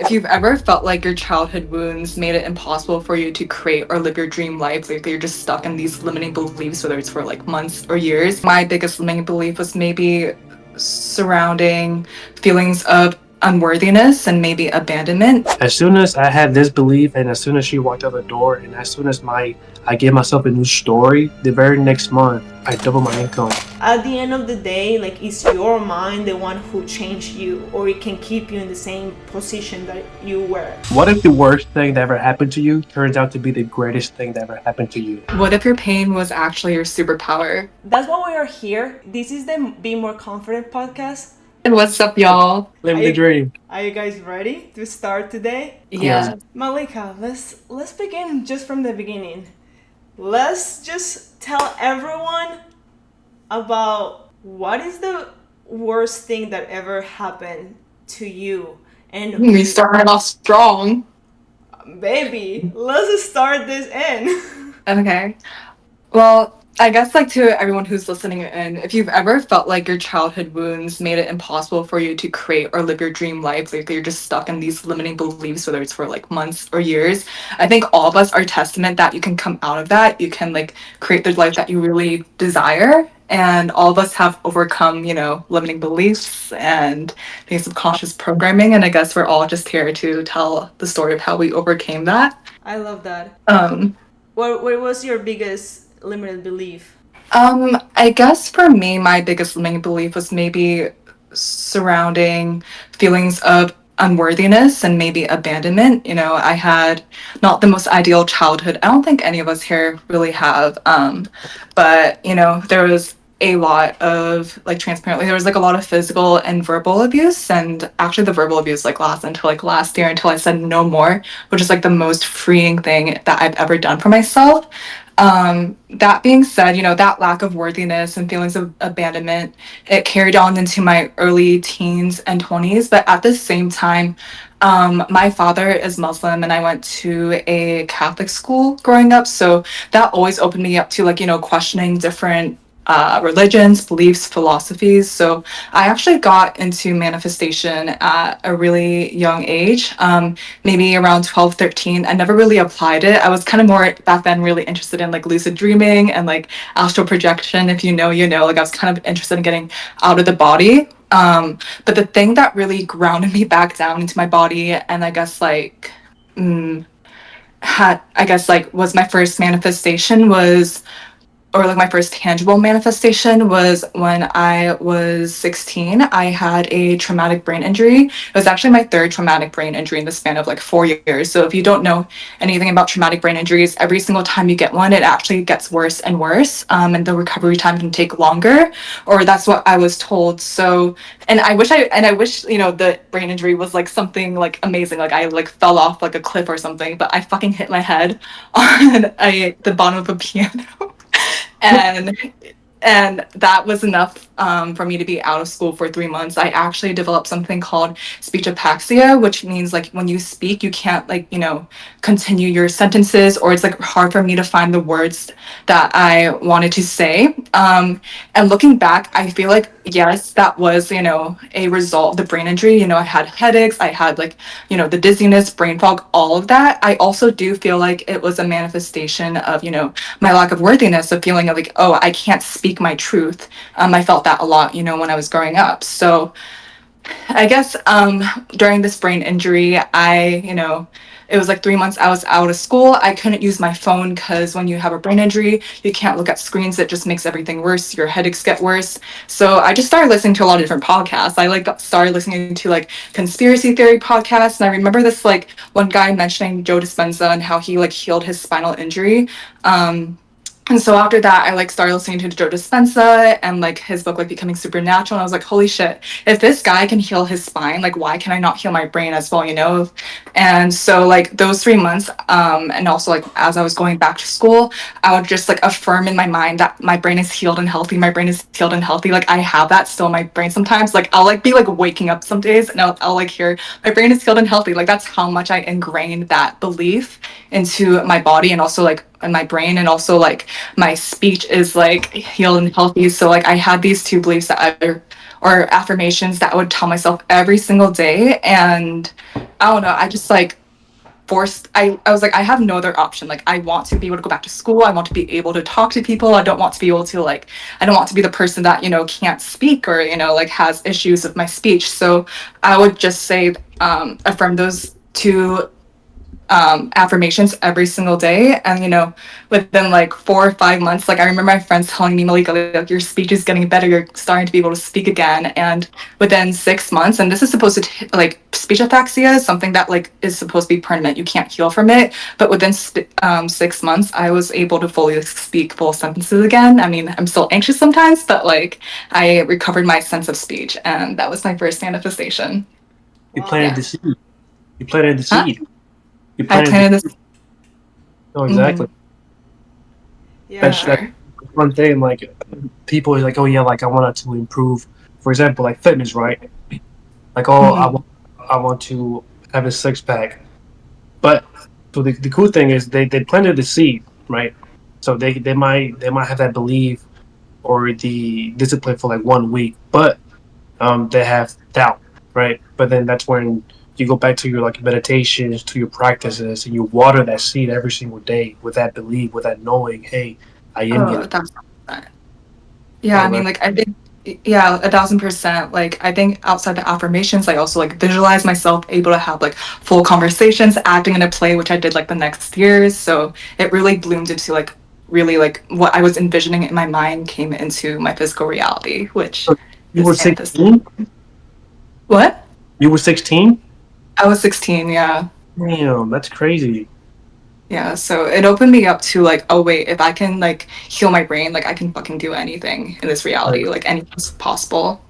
If you've ever felt like your childhood wounds made it impossible for you to create or live your dream life, like you're just stuck in these limiting beliefs, whether it's for like months or years, my biggest limiting belief was maybe surrounding feelings of unworthiness and maybe abandonment. As soon as I had this belief, and as soon as she walked out the door, and as soon as I gave myself a new story, the very next month I doubled my income. At the end of the day, like, is your mind the one who changed you, or it can keep you in the same position that you were? What if the worst thing that ever happened to you turns out to be the greatest thing that ever happened to you? What if your pain was actually your superpower? That's why we are here. This is the Be More Confident podcast. And what's up, y'all? Live the dream. Are you guys ready to start today? Yeah. Malika, let's begin just from the beginning. Let's just tell everyone about what is the worst thing that ever happened to you. And We started off strong. baby, let's start this in. Okay. Well, I guess like to everyone who's listening in, if you've ever felt like your childhood wounds made it impossible for you to create or live your dream life, like you're just stuck in these limiting beliefs, whether it's for like months or years, I think all of us are testament that you can come out of that. You can like create the life that you really desire. And all of us have overcome, limiting beliefs and things subconscious programming. And I guess we're all just here to tell the story of how we overcame that. I love that. Um, What was your biggest limited belief? I guess for me, my biggest limiting belief was maybe surrounding feelings of unworthiness and maybe abandonment. I had not the most ideal childhood. I don't think any of us here really have. But, there was a lot of like transparently there was like a lot of physical and verbal abuse, and actually the verbal abuse like lasted until like last year until I said no more, which is like the most freeing thing that I've ever done for myself. That being said, that lack of worthiness and feelings of abandonment, it carried on into my early teens and 20s. But at the same time, my father is Muslim and I went to a Catholic school growing up. So that always opened me up to like, questioning different religions, beliefs, philosophies. So I actually got into manifestation at a really young age, maybe around 12, 13. I never really applied it. I was kind of more back then really interested in like lucid dreaming and like astral projection. If you know, like I was kind of interested in getting out of the body. But the thing that really grounded me back down into my body and I guess like was my first manifestation was or like my first tangible manifestation was when I was 16. I had a traumatic brain injury. It was actually my third traumatic brain injury in the span of like 4 years. So if you don't know anything about traumatic brain injuries, every single time you get one, it actually gets worse and worse. And the recovery time can take longer, or that's what I was told. So, and I wish, the brain injury was like something like amazing. Like I like fell off like a cliff or something, but I fucking hit my head on the bottom of a piano. and and that was enough for me to be out of school for 3 months. I actually developed something called speech apaxia, which means like when you speak, you can't like, continue your sentences, or it's like hard for me to find the words that I wanted to say. And looking back, I feel like, yes, that was, a result of the brain injury. I had headaches, I had like, the dizziness, brain fog, all of that. I also do feel like it was a manifestation of, my lack of worthiness, of feeling like, oh, I can't speak my truth. I felt that a lot, when I was growing up. So I guess during this brain injury, it was like 3 months I was out of school. I couldn't use my phone because when you have a brain injury, you can't look at screens. It just makes everything worse. Your headaches get worse. So I just started listening to a lot of different podcasts. I like started listening to like conspiracy theory podcasts. And I remember this like one guy mentioning Joe Dispenza and how he like healed his spinal injury. And so after that, I like started listening to Joe Dispenza and like his book, like Becoming Supernatural. And I was like, holy shit, if this guy can heal his spine, like why can I not heal my brain as well? And so like those 3 months, and also like as I was going back to school, I would just like affirm in my mind that my brain is healed and healthy. My brain is healed and healthy. Like I have that still in my brain sometimes. Like I'll like be like waking up some days and I'll like hear my brain is healed and healthy. Like that's how much I ingrained that belief into my body and also like in my brain, and also like my speech is like healed and healthy. So like I had these two beliefs that or affirmations that I would tell myself every single day. And I don't know, I just like forced I was like, I have no other option. Like I want to be able to go back to school. I want to be able to talk to people. I don't want to be able to like I don't want to be the person that, can't speak or, like has issues with my speech. So I would just say affirm those two affirmations every single day. And, within like 4 or 5 months, like I remember my friends telling me, Malika, like, your speech is getting better. You're starting to be able to speak again. And within 6 months, and this is supposed to, like, speech ataxia is something that like is supposed to be permanent. You can't heal from it. But within 6 months, I was able to fully speak full sentences again. I mean, I'm still anxious sometimes, but like I recovered my sense of speech. And that was my first manifestation. You Wow. planted Yeah. the seed. You planted the Huh? seed. You I planted planted the this. seed. Oh, exactly. That's Yeah. Sure. one thing. Like people are like, oh yeah, like I wanted to improve. For example, like fitness, right? Like oh, Mhm. I want to have a 6 pack. But so the cool thing is they planted the seed, right? So they might have that belief or the discipline for like 1 week, but they have doubt, right? But then that's when you go back to your like meditations, to your practices, and you water that seed every single day with that belief, with that knowing, hey, I am Oh, getting. 1,000%. Yeah, I So mean, that like, I think, yeah, 1,000%. Like, I think outside the affirmations, I also like visualize myself able to have like full conversations, acting in a play, which I did like the next years. So it really bloomed into like really like what I was envisioning in my mind came into my physical reality, which you were is manifested. 16. What? You were 16. I was 16, yeah. Damn, that's crazy. Yeah, so it opened me up to like, oh wait, if I can like heal my brain, like I can fucking do anything in this reality, Right. like anything's possible.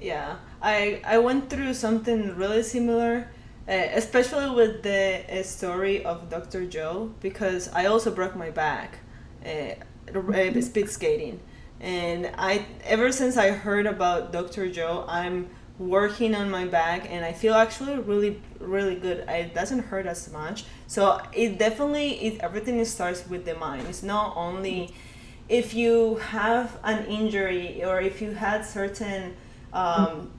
Yeah, I went through something really similar, especially with the story of Dr. Joe, because I also broke my back, speed skating, and I ever since I heard about Dr. Joe, I'm working on my back, and I feel actually really good. It doesn't hurt as much, so it definitely everything starts with the mind. It's not only if you have an injury or if you had certain um,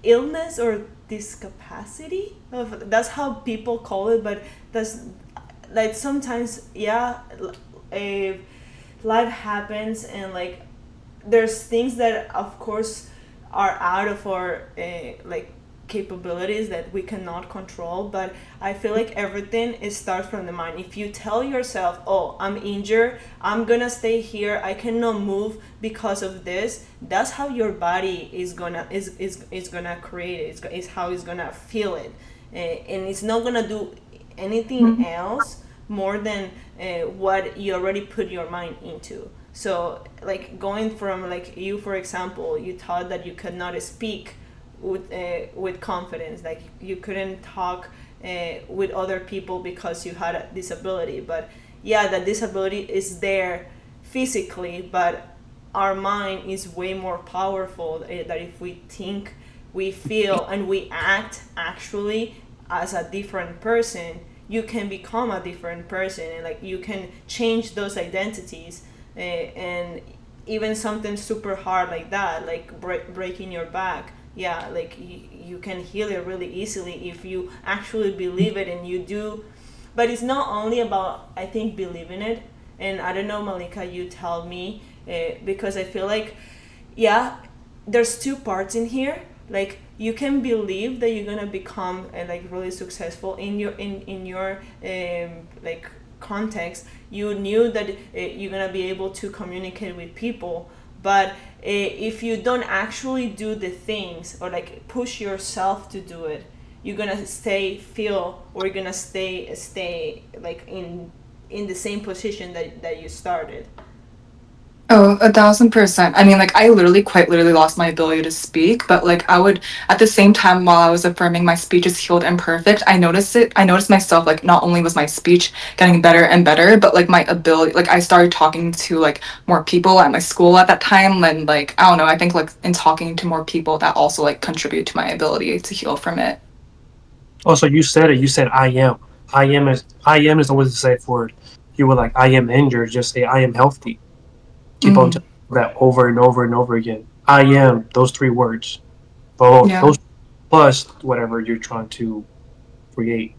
illness or discapacity of that's how people call it, but that's like sometimes a life happens and like there's things that of course are out of our like capabilities that we cannot control, but I feel like everything is starts from the mind. If you tell yourself, oh, I'm injured, I'm gonna stay here, I cannot move because of this, that's how your body is gonna create it. It's how it's gonna feel it. And it's not gonna do anything else more than what you already put your mind into. So like going from like you, for example, you thought that you could not speak with confidence, like you couldn't talk with other people because you had a disability. But yeah, that disability is there physically, but our mind is way more powerful, that if we think, we feel, and we act actually as a different person, you can become a different person, and like you can change those identities. And even something super hard like that, like breaking your back, yeah, like you can heal it really easily if you actually believe it and you do. But it's not only about, I think, believing it. And I don't know, Malika, you tell me, because I feel like, yeah, there's two parts in here. Like you can believe that you're gonna become like really successful in your like context. You knew that you're gonna be able to communicate with people, but if you don't actually do the things or like push yourself to do it, you're gonna or you're gonna stay like in the same position that you started. Oh, 1,000%. I mean, like, I literally, quite literally lost my ability to speak, but like, I would, at the same time, while I was affirming my speech is healed and perfect, I noticed it. I noticed myself, like, not only was my speech getting better and better, but like, my ability, like, I started talking to like more people at my school at that time. And like, I don't know, I think like in talking to more people, that also like contribute to my ability to heal from it. Oh, so you said it. You said I am. I am is always the safe word. You were like I am injured. Just say I am healthy. Keep on Mm. telling that over and over and over again. I am, those three words. Both Yeah. those plus whatever you're trying to create.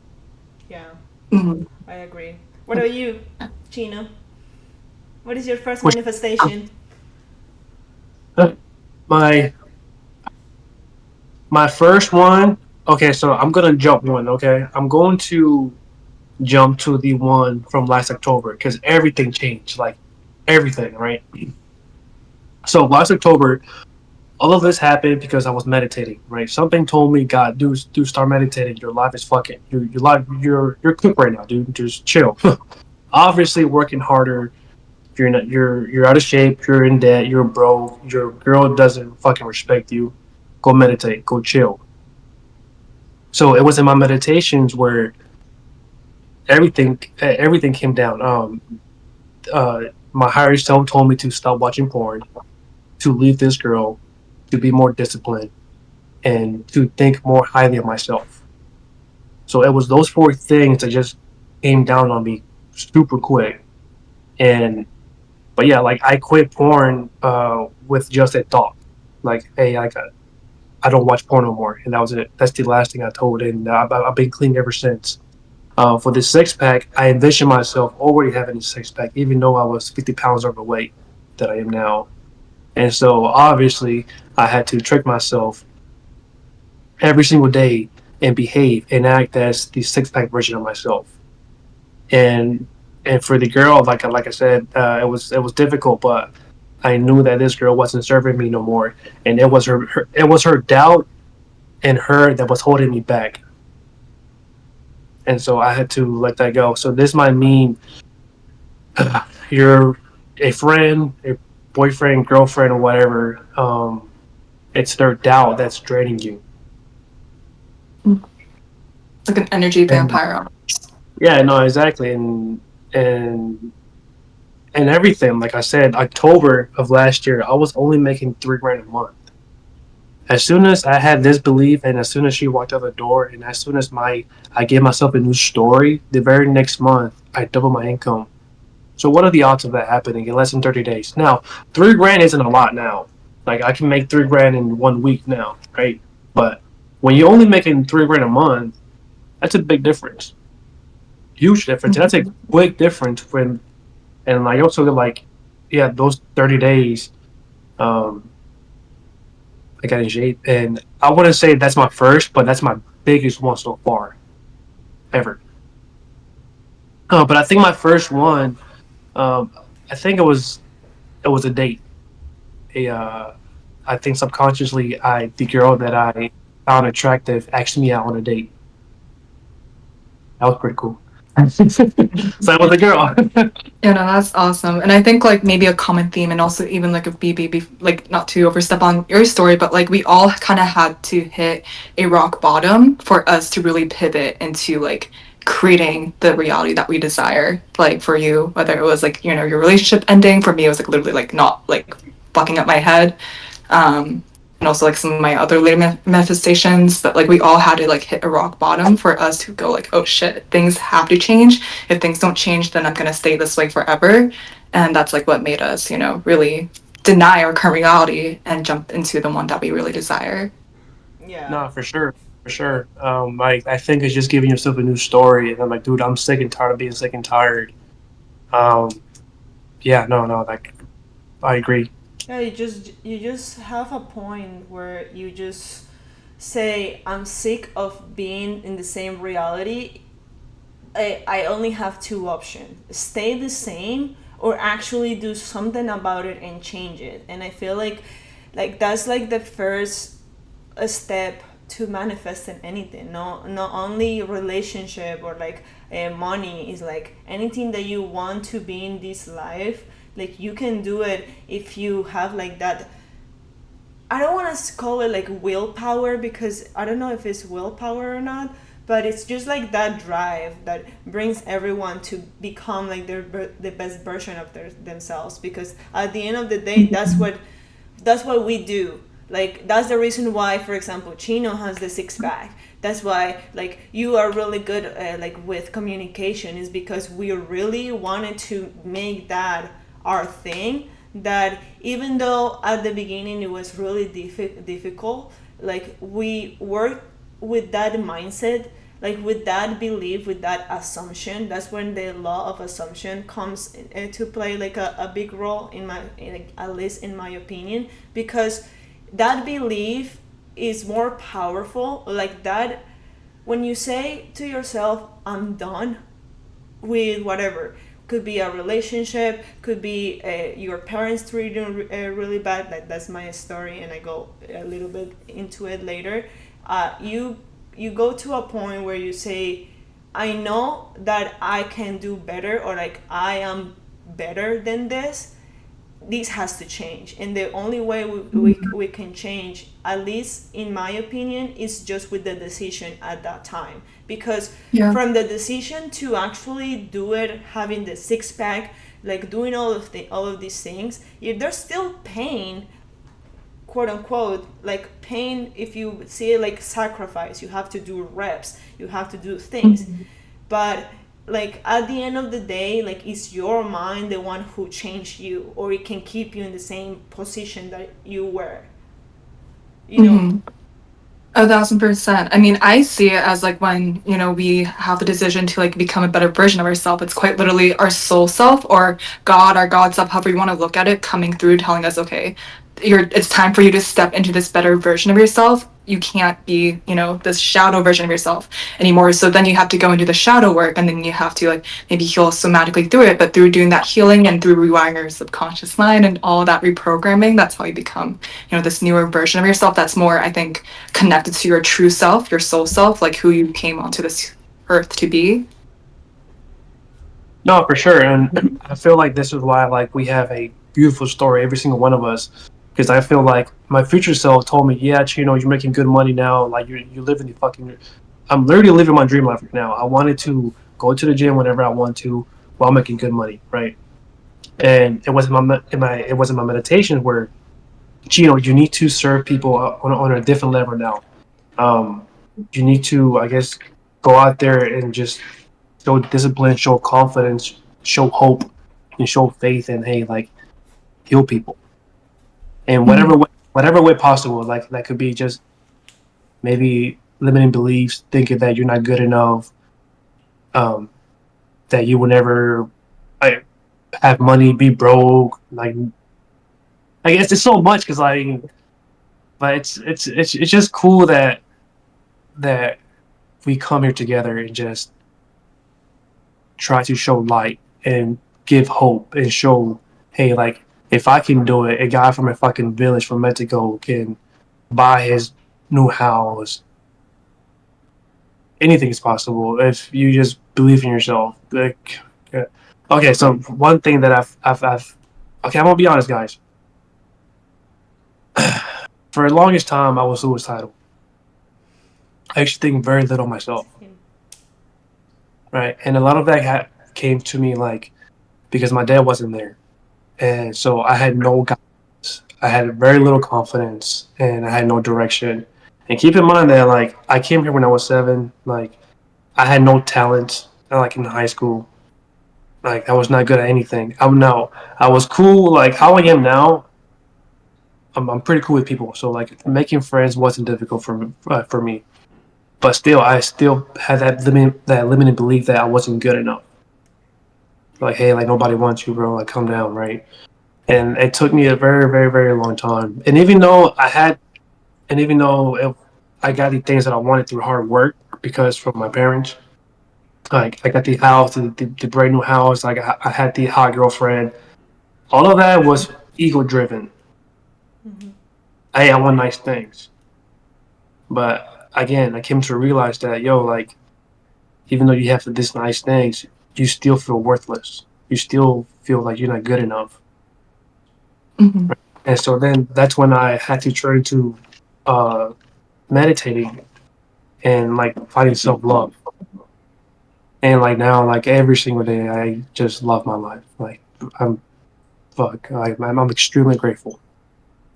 Yeah, Mhm. I agree. What about you, Chino? What is your first Which manifestation? my my first one. Okay, so I'm gonna jump one. Okay, I'm going to jump to the one from last October because everything changed. Like everything, right? So last October, all of this happened because I was meditating. Right? Something told me, God, do start meditating. Your life is fucking. Your life. You're cooked right now, dude. Just chill. Obviously, working harder. You're not. You're out of shape. You're in debt. You're broke. Your girl doesn't fucking respect you. Go meditate. Go chill. So it was in my meditations where everything came down. My higher self told me to stop watching porn, to leave this girl, to be more disciplined, and to think more highly of myself. So it was those four things that just came down on me super quick. And but yeah, like I quit porn with just a thought, like, hey, I don't watch porn no more, and that was it. That's the last thing I told, and I've been clean ever since. For the six pack, I envisioned myself already having a six pack, even though I was 50 pounds overweight that I am now. And so obviously, I had to trick myself every single day and behave and act as the six pack version of myself. And and for the girl, like I said, it was difficult, but I knew that this girl wasn't serving me no more, and it was her doubt and her that was holding me back. And so I had to let that go. So this might mean you're a friend, a boyfriend, girlfriend, or whatever. It's their doubt that's draining you. It's like an energy And vampire. yeah, no, exactly, and and everything. Like I said, October of last year, I was only making 3 grand a month. As soon as I had this belief, and as soon as she walked out the door, and as soon as my I gave myself a new story, the very next month I doubled my income. So what are the odds of that happening in less than 30 days? Now, 3 grand isn't a lot now. Like I can make 3 grand in 1 week now, right? But when you're only making 3 grand a month, that's a big difference, huge difference. And that's a quick difference when, and I also like, yeah, those 30 days, um, I got in shape, and I wouldn't say that's my first, but that's my biggest one so far ever. But I think my first one, um, I think it was a date. A I think subconsciously, the girl that I found attractive asked me out on a date. That was pretty cool. So that was a girl. Yeah, no, that's awesome. And I think like maybe a common theme and also even like a BB, like not to overstep on your story, but like we all kind of had to hit a rock bottom for us to really pivot into like creating the reality that we desire. Like for you, whether it was like, your relationship ending, for me it was like literally like not like fucking up my head. And also like some of my other later manifestations that like we all had to like hit a rock bottom for us to go like, oh shit, things have to change. If things don't change, then I'm gonna stay this way forever. And that's like what made us, really deny our current reality and jump into the one that we really desire. Yeah. No, for sure, for sure. Like I think it's just giving yourself a new story, and I'm like, dude, I'm sick and tired of being sick and tired. Um, yeah, no, like I agree. Yeah, you just have a point where you just say I'm sick of being in the same reality. I only have two options: stay the same or actually do something about it and change it. And I feel like that's like the first step to manifest in anything. No, not only relationship or like money, is like anything that you want to be in this life. Like you can do it if you have like that. I don't want to call it like willpower because I don't know if it's willpower or not, but it's just like that drive that brings everyone to become like the best version of themselves. Because at the end of the day, that's what we do. Like that's the reason why, for example, Chino has the six pack. That's why like you are really good like with communication, is because we really wanted to make that our thing, that even though at the beginning it was really difficult, like we worked with that mindset, like with that belief, with that assumption. That's when the law of assumption comes to play like a big role in my, like, at least in my opinion, because that belief is more powerful. Like that, when you say to yourself, I'm done with whatever, could be a relationship, could be your parents treating really bad, that's my story and I go a little bit into it later. You go to a point where you say, I know that I can do better, or like I am better than this has to change, and the only way we can change, at least in my opinion, is just with the decision at that time. Because Yeah. from the decision to actually do it, having the six pack, like doing all of these things, there's still pain, quote unquote, like pain. If you see it like sacrifice, you have to do reps, you have to do things, but like at the end of the day, like, is your mind the one who changed you, or it can keep you in the same position that you were, you know? Mhm. 1,000%. I mean, I see it as like when, we have the decision to like become a better version of ourselves. It's quite literally our soul self or God, our God self, however you want to look at it, coming through telling us, okay, it's time for you to step into this better version of yourself. You can't be, this shadow version of yourself anymore. So then you have to go and do the shadow work, and then you have to like maybe heal somatically through it. But through doing that healing and through rewiring your subconscious mind and all that reprogramming, that's how you become, this newer version of yourself that's more, I think, connected to your true self, your soul self, like who you came onto this earth to be. No, for sure, and I feel like this is why like we have a beautiful story, every single one of us, because I feel like my future self told me, yeah, you're making good money now, like you're living the fucking. I'm literally living my dream life right now. I wanted to go to the gym whenever I want to while making good money, right? And it wasn't it wasn't my meditation where, you need to serve people on a different level now. Um, you need to, I guess, go out there and just show discipline, show confidence, show hope, and show faith, and hey, like heal people in Mhm. whatever way possible. Like that could be just maybe limiting beliefs, thinking that you're not good enough, um, that you will never like, have money, be broke. Like I guess it's so much because like, but it's just cool that we come here together and just try to show light and give hope and show, hey, like if I can do it, a guy from a fucking village from Mexico can buy his new house. Anything is possible if you just believe in yourself. Like, okay, so one thing that I've okay, I'm gonna be honest, guys. For the longest time, I was suicidal. I actually think very little of myself, right? And a lot of that came to me like because my dad wasn't there, and so I had no guidance. I had very little confidence, and I had no direction. And keep in mind that like I came here when I was 7. Like I had no talent. Like in high school, like I was not good at anything. I'm no, I was cool. Like how I am now, I'm pretty cool with people. So like making friends wasn't difficult for me. But still, I still had that limited belief that I wasn't good enough. Like hey, like nobody wants you, bro. Like come down, right? And it took me a very, very, very long time. And even though I got the things that I wanted through hard work, because from my parents, like I got the house, the brand new house, like I had the hot girlfriend. All of that was ego driven. Hey, I want nice things, but again, I came to realize that like even though you have these nice things, you still feel worthless. You still feel like you're not good enough. Mhm. And so then that's when I had to turn to uh, meditating and like finding self love. And like now, like every single day, I just love my life. Like I'm I'm extremely grateful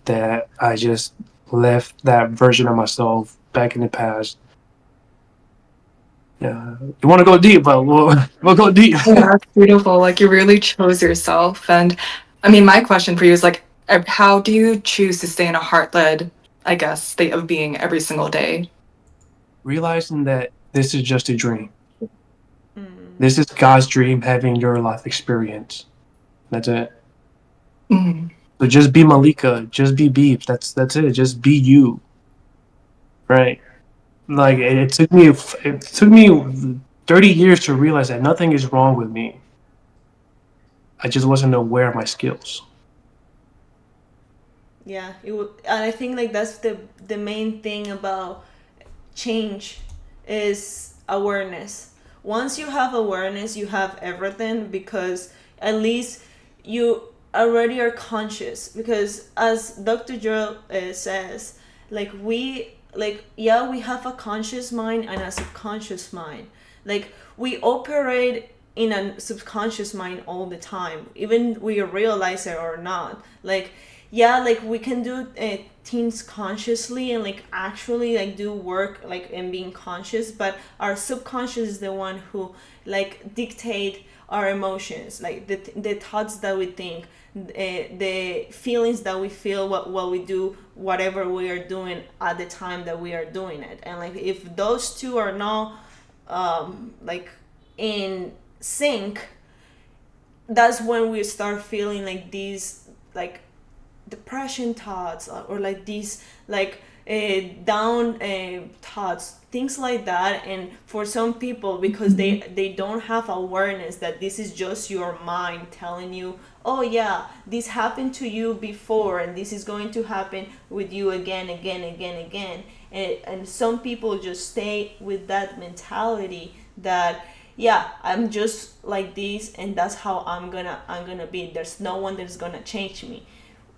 that I just left that version of myself back in the past. Yeah, you want to go deep, but we'll go deep. Yeah, that's beautiful. Like you really chose yourself. And I mean, my question for you is like, how do you choose to stay in a heart-led, I guess, state of being every single day? Realizing that this is just a dream. Mm. This is God's dream having your life experience. That's it. Mhm. So just be Malika. Just be Beef. That's it. Just be you. Right. Like Yeah. it took me 30 years to realize that nothing is wrong with me. I just wasn't aware of my skills. Yeah, and I think like that's the main thing about change is awareness. Once you have awareness, you have everything, because at least you already are conscious. Because as Dr. Joe says, like yeah, we have a conscious mind and a subconscious mind. Like we operate in a subconscious mind all the time, even we realize it or not. Like yeah, like we can do things consciously and like actually like do work like and being conscious, but our subconscious is the one who like dictate our emotions, like the thoughts that we think, the feelings that we feel while we do whatever we are doing at the time that we are doing it. And like if those two are not like in sync, that's when we start feeling like these like depression thoughts, or like these like down thoughts, things like that. And for some people, because they don't have awareness that this is just your mind telling you, oh yeah, this happened to you before and this is going to happen with you again, again. And some people just stay with that mentality that yeah, I'm just like this and that's how I'm gonna be. There's no one that's gonna change me.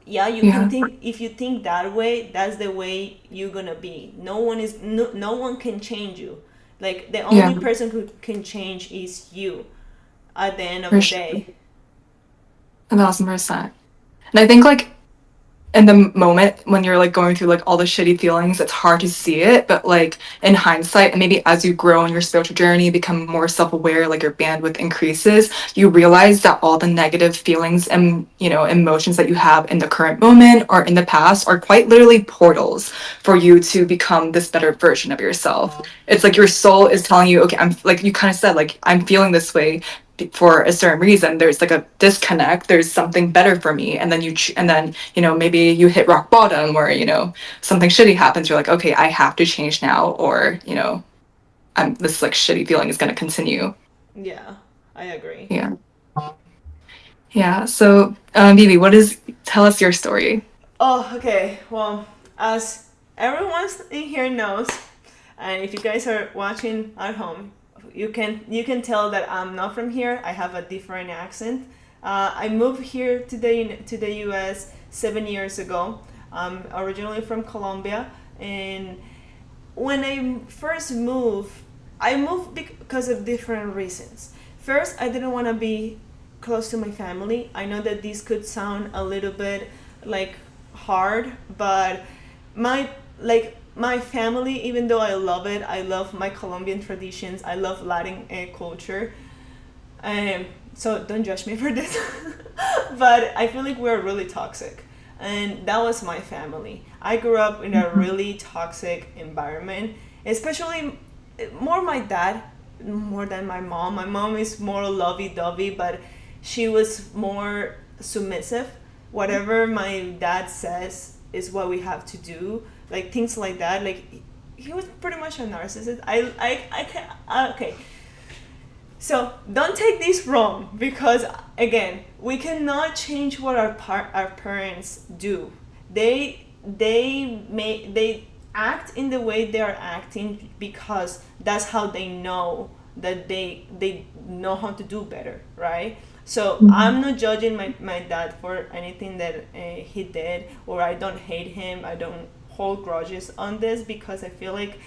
Yeah, you can Yeah. think, if you think that way, that's the way you're gonna be. No one can change you. Like the Yeah, only person who can change is you at the end of for the sure. day. 1,000%. And I think like in the moment when you're like going through like all the shitty feelings, it's hard to see it. But like in hindsight, and maybe as you grow in your spiritual journey, become more self-aware, like your bandwidth increases, you realize that all the negative feelings and emotions that you have in the current moment or in the past are quite literally portals for you to become this better version of yourself. It's like your soul is telling you, okay, I'm like you kind of said, like I'm feeling this way for a certain reason. There's like a disconnect, there's something better for me, and then and then maybe you hit rock bottom where something shitty happens. You're like, okay, I have to change now, or this like shitty feeling is going to continue. Yeah, I agree. Yeah. Yeah. So Vivi, tell us your story. Oh, okay. Well, as everyone in here knows, and if you guys are watching at home, you can tell that I'm not from here. I have a different accent. I moved here to the U.S. 7 years ago. I'm originally from Colombia, and when I first moved, I moved because of different reasons. First, I didn't want to be close to my family. I know that this could sound a little bit like hard, but my my family, even though I love it, I love my Colombian traditions, I love Latin culture. So don't judge me for this, but I feel like we're really toxic, and that was my family. I grew up in a really toxic environment, especially more my dad more than my mom. My mom is more lovey-dovey, but she was more submissive. Whatever my dad says is what we have to do, like things like that. Like he was pretty much a narcissist. I can okay. So don't take this wrong, because again, we cannot change what our parents do. They act in the way they are acting because that's how they know that they know how to do better, right? So I'm not judging my dad for anything that he did, or I don't hate him. I don't hold grudges on this, because I feel like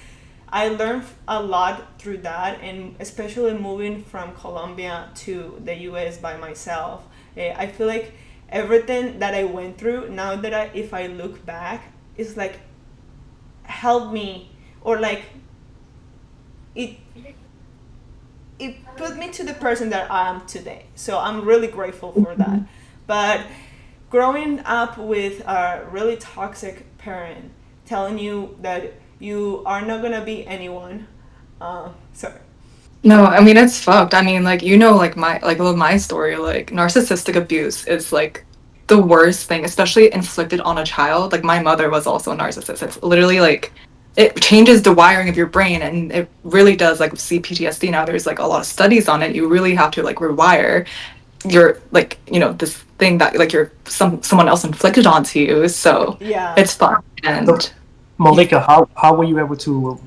I learned a lot through that, and especially moving from Colombia to the US by myself. I feel like everything that I went through, now that if I look back, is like helped me, or like it it put me to the person that I am today. So I'm really grateful for that. But growing up with a really toxic parent telling you that you are not gonna be anyone. Sorry. No, I mean it's fucked. I mean, like like my story, like narcissistic abuse is like the worst thing, especially inflicted on a child. Like my mother was also a narcissist. It's literally like it changes the wiring of your brain and it really does like see PTSD now. There's like a lot of studies on it. You really have to like rewire your like, this thing that like someone else inflicted onto you. So Yeah. it's fun. So, And Malika, how were you able to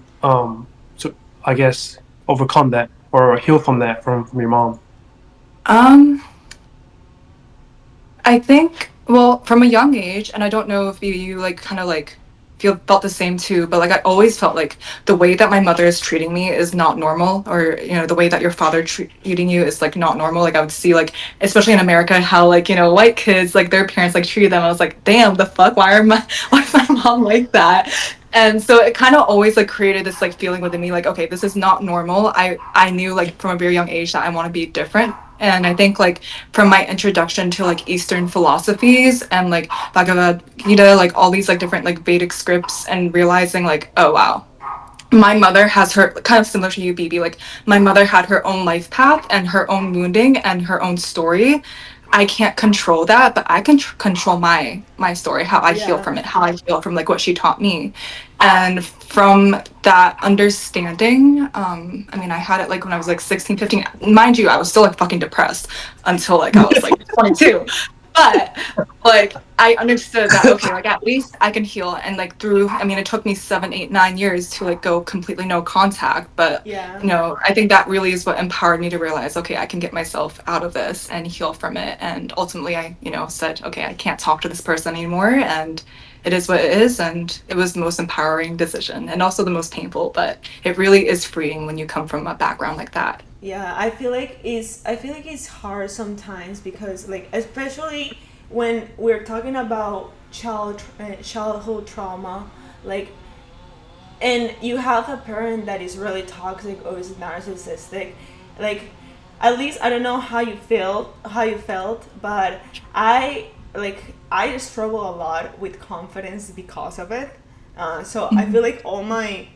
I guess overcome that or heal from that from your mom? um I think, well, from a young age, and I don't know if you like kind of like felt the same too, but like I always felt like the way that my mother is treating me is not normal, or the way that your father treating you is like not normal. Like I would see like, especially in America, how like white kids like their parents like treated them. I was like, damn, the fuck, why is my mom like that? And so it kind of always like created this like feeling within me, like, okay, this is not normal. I knew like from a very young age that I want to be different. And I think like from my introduction to like Eastern philosophies and like Bhagavad Gita, like all these like different like Vedic scripts, and realizing like, oh wow, my mother has her kind of similar to you, BB. Like my mother had her own life path and her own wounding and her own story. I can't control that, but I can control my story, how I heal Yeah. from it, how I heal from like what she taught me. And from that understanding, I mean, I had it like when I was like 16, 15. Mind you, I was still like fucking depressed until like I was like 22. But like I understood that, okay, like at least I can heal. And like through, I mean, it took me 7, 8, 9 years to like go completely no contact, but Yeah. I think that really is what empowered me to realize, okay, I can get myself out of this and heal from it. And ultimately I said, okay, I can't talk to this person anymore, and it is what it is. And it was the most empowering decision and also the most painful, but it really is freeing when you come from a background like that. Yeah, I feel like it's hard sometimes because like especially when we're talking about childhood trauma, like, and you have a parent that is really toxic or is narcissistic, like, at least I don't know how you felt, but I struggle a lot with confidence because of it. So I feel like all my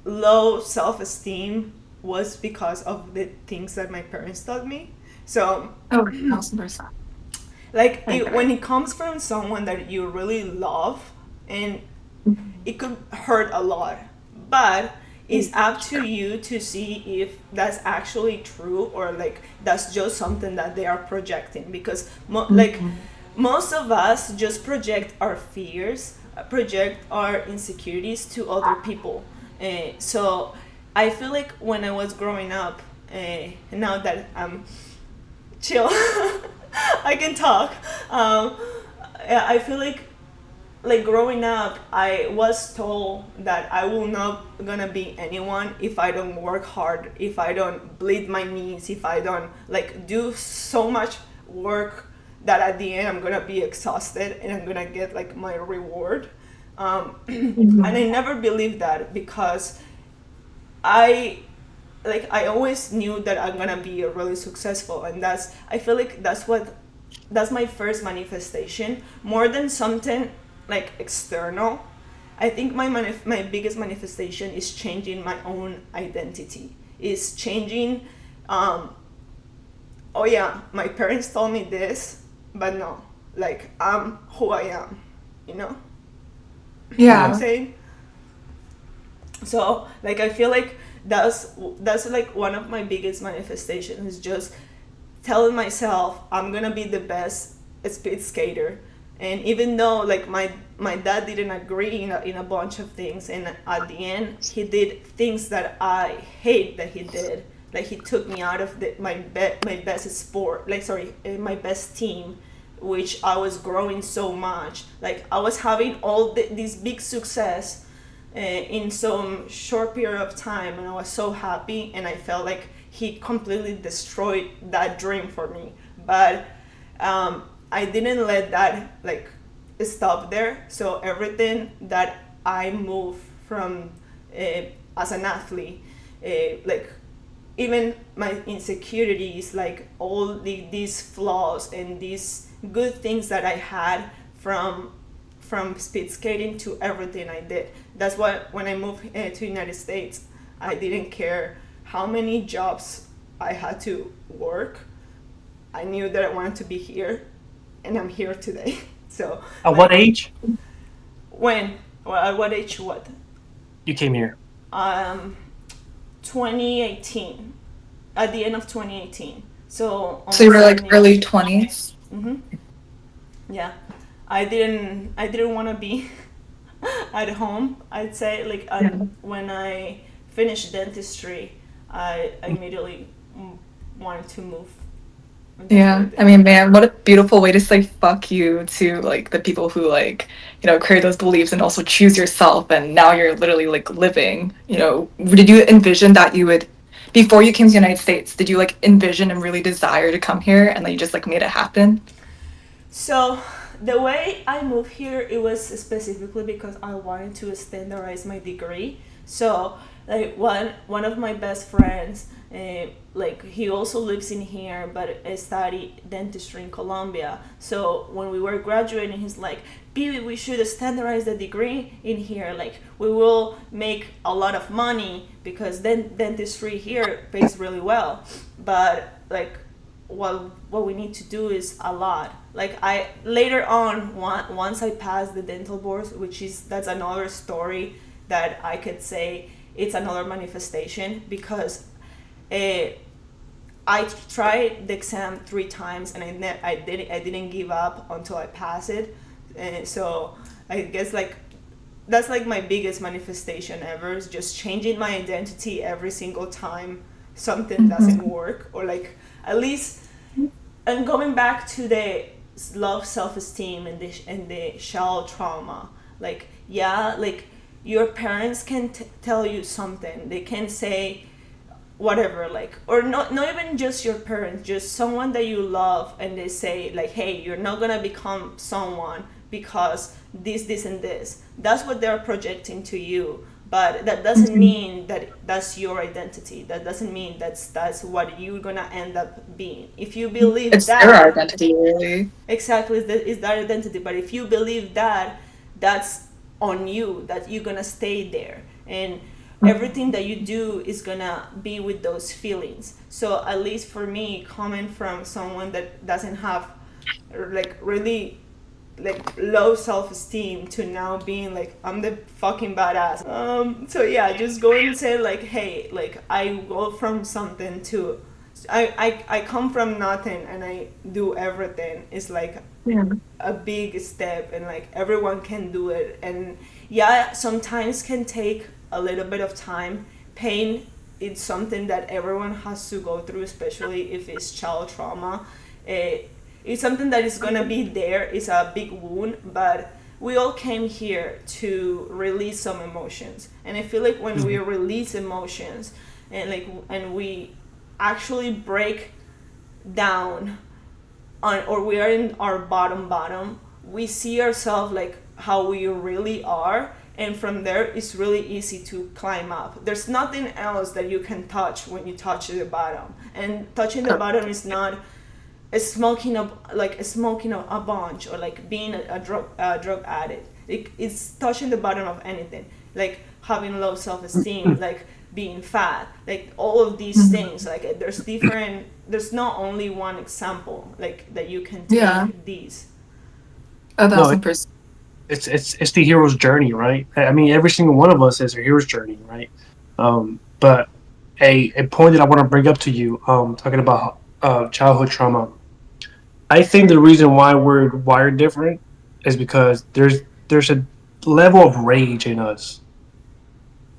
low self-esteem was because of the things that my parents taught me. So Oh, 1000%. like I get when it. it comes from someone that you really love, and it could hurt a lot, but it's up to you to see if that's actually true or like that's just something that they are projecting, because like most of us just project our fears, project our insecurities to other people. So I feel like when I was growing up, now that I'm chill, I can talk. Yeah, I feel like growing up, I was told that I will not gonna be anyone if I don't work hard, if I don't bleed my knees, if I don't like do so much work that at the end I'm gonna be exhausted and I'm gonna get like my reward. And I never believed that because I I always knew that I'm gonna be really successful, and I feel like that's my first manifestation more than something like external. I think my biggest manifestation is changing my own identity. Is changing. Um, oh yeah, my parents told me this, but no, like I'm who I am. You know, you know what I'm Yeah. Yeah. saying? So like I feel like that's like one of my biggest manifestations is just telling myself I'm gonna be the best speed skater. And even though like my dad didn't agree in a bunch of things, and at the end he did things that I hate that he did, like he took me out of my best sport, like sorry, my best team, which I was growing so much, like I was having this big success in some short period of time, and I was so happy, and I felt like he completely destroyed that dream for me. But I didn't let that like stop there. So everything that I moved from uh, as an athlete, like even my insecurities, like all these flaws and these good things that I had from speed skating to everything I did. That's why when I moved to United States, I didn't care how many jobs I had to work. I knew that I wanted to be here, and I'm here today. So At what age when? Well, at what age? What? you came here? Um, 2018. At the end of 2018. So So you were almost 7 like years. early 20s? Yeah, I didn't want to be at home. I'd say like when I finished dentistry, I immediately wanted to move. And that's what I Yeah, I did. mean, man, what a beautiful way to say fuck you to like the people who like, create those beliefs and also choose yourself. And now you're literally like living, did you envision that you would, before you came to the United States, did you like envision and really desire to come here and then you just like made it happen? So the way I moved here, it was specifically because I wanted to standardize my degree. So like one of my best friends, like he also lives in here, but studied dentistry in Colombia. So when we were graduating, he's like, "Baby, we should standardize the degree in here. Like we will make a lot of money because then dentistry here pays really well, but like." What we need to do is a lot. Like I later on, once I passed the dental boards, that's another story that I could say it's another manifestation because I tried the exam 3 times and I didn't give up until I passed it. And so I guess like that's like my biggest manifestation ever, is just changing my identity every single time something doesn't work, or like at least. And going back to the low self-esteem and the child trauma, like yeah, like your parents can tell you something, they can say whatever, like, or not even just your parents, just someone that you love, and they say like, hey, you're not gonna become someone because this and this. That's what they're projecting to you, but that doesn't mean that that's your identity. That doesn't mean that's what you're gonna end up being. If you believe It's their that, identity, really. exactly, is that identity. But if you believe that, that's on you, that you're gonna stay there, and everything that you do is gonna be with those feelings. So at least for me, coming from someone that doesn't have like really like low self-esteem to now being like I'm the fucking badass. So yeah, just go and say like, hey, like I go from something to I come from nothing and I do everything. It's like a big step, and like everyone can do it. And yeah, sometimes can take a little bit of time. Pain, it's something that everyone has to go through, especially if it's child trauma. It's something that is gonna be there. It's a big wound, but we all came here to release some emotions. And I feel like when we release emotions and we actually break down on, or we are in our bottom, we see ourselves like how we really are, and from there it's really easy to climb up. There's nothing else that you can touch when you touch the bottom, and touching the bottom is not smoking a bunch, or like being a drug addict. It's touching the bottom of anything, like having low self-esteem, like being fat, like all of these things. Like there's not only one example like that you can take. Yeah. These 1,000%. It's the hero's journey, right? I mean, every single one of us is a hero's journey, right? But a point that I want to bring up to you, talking about childhood trauma. I think the reason why we're wired different is because there's a level of rage in us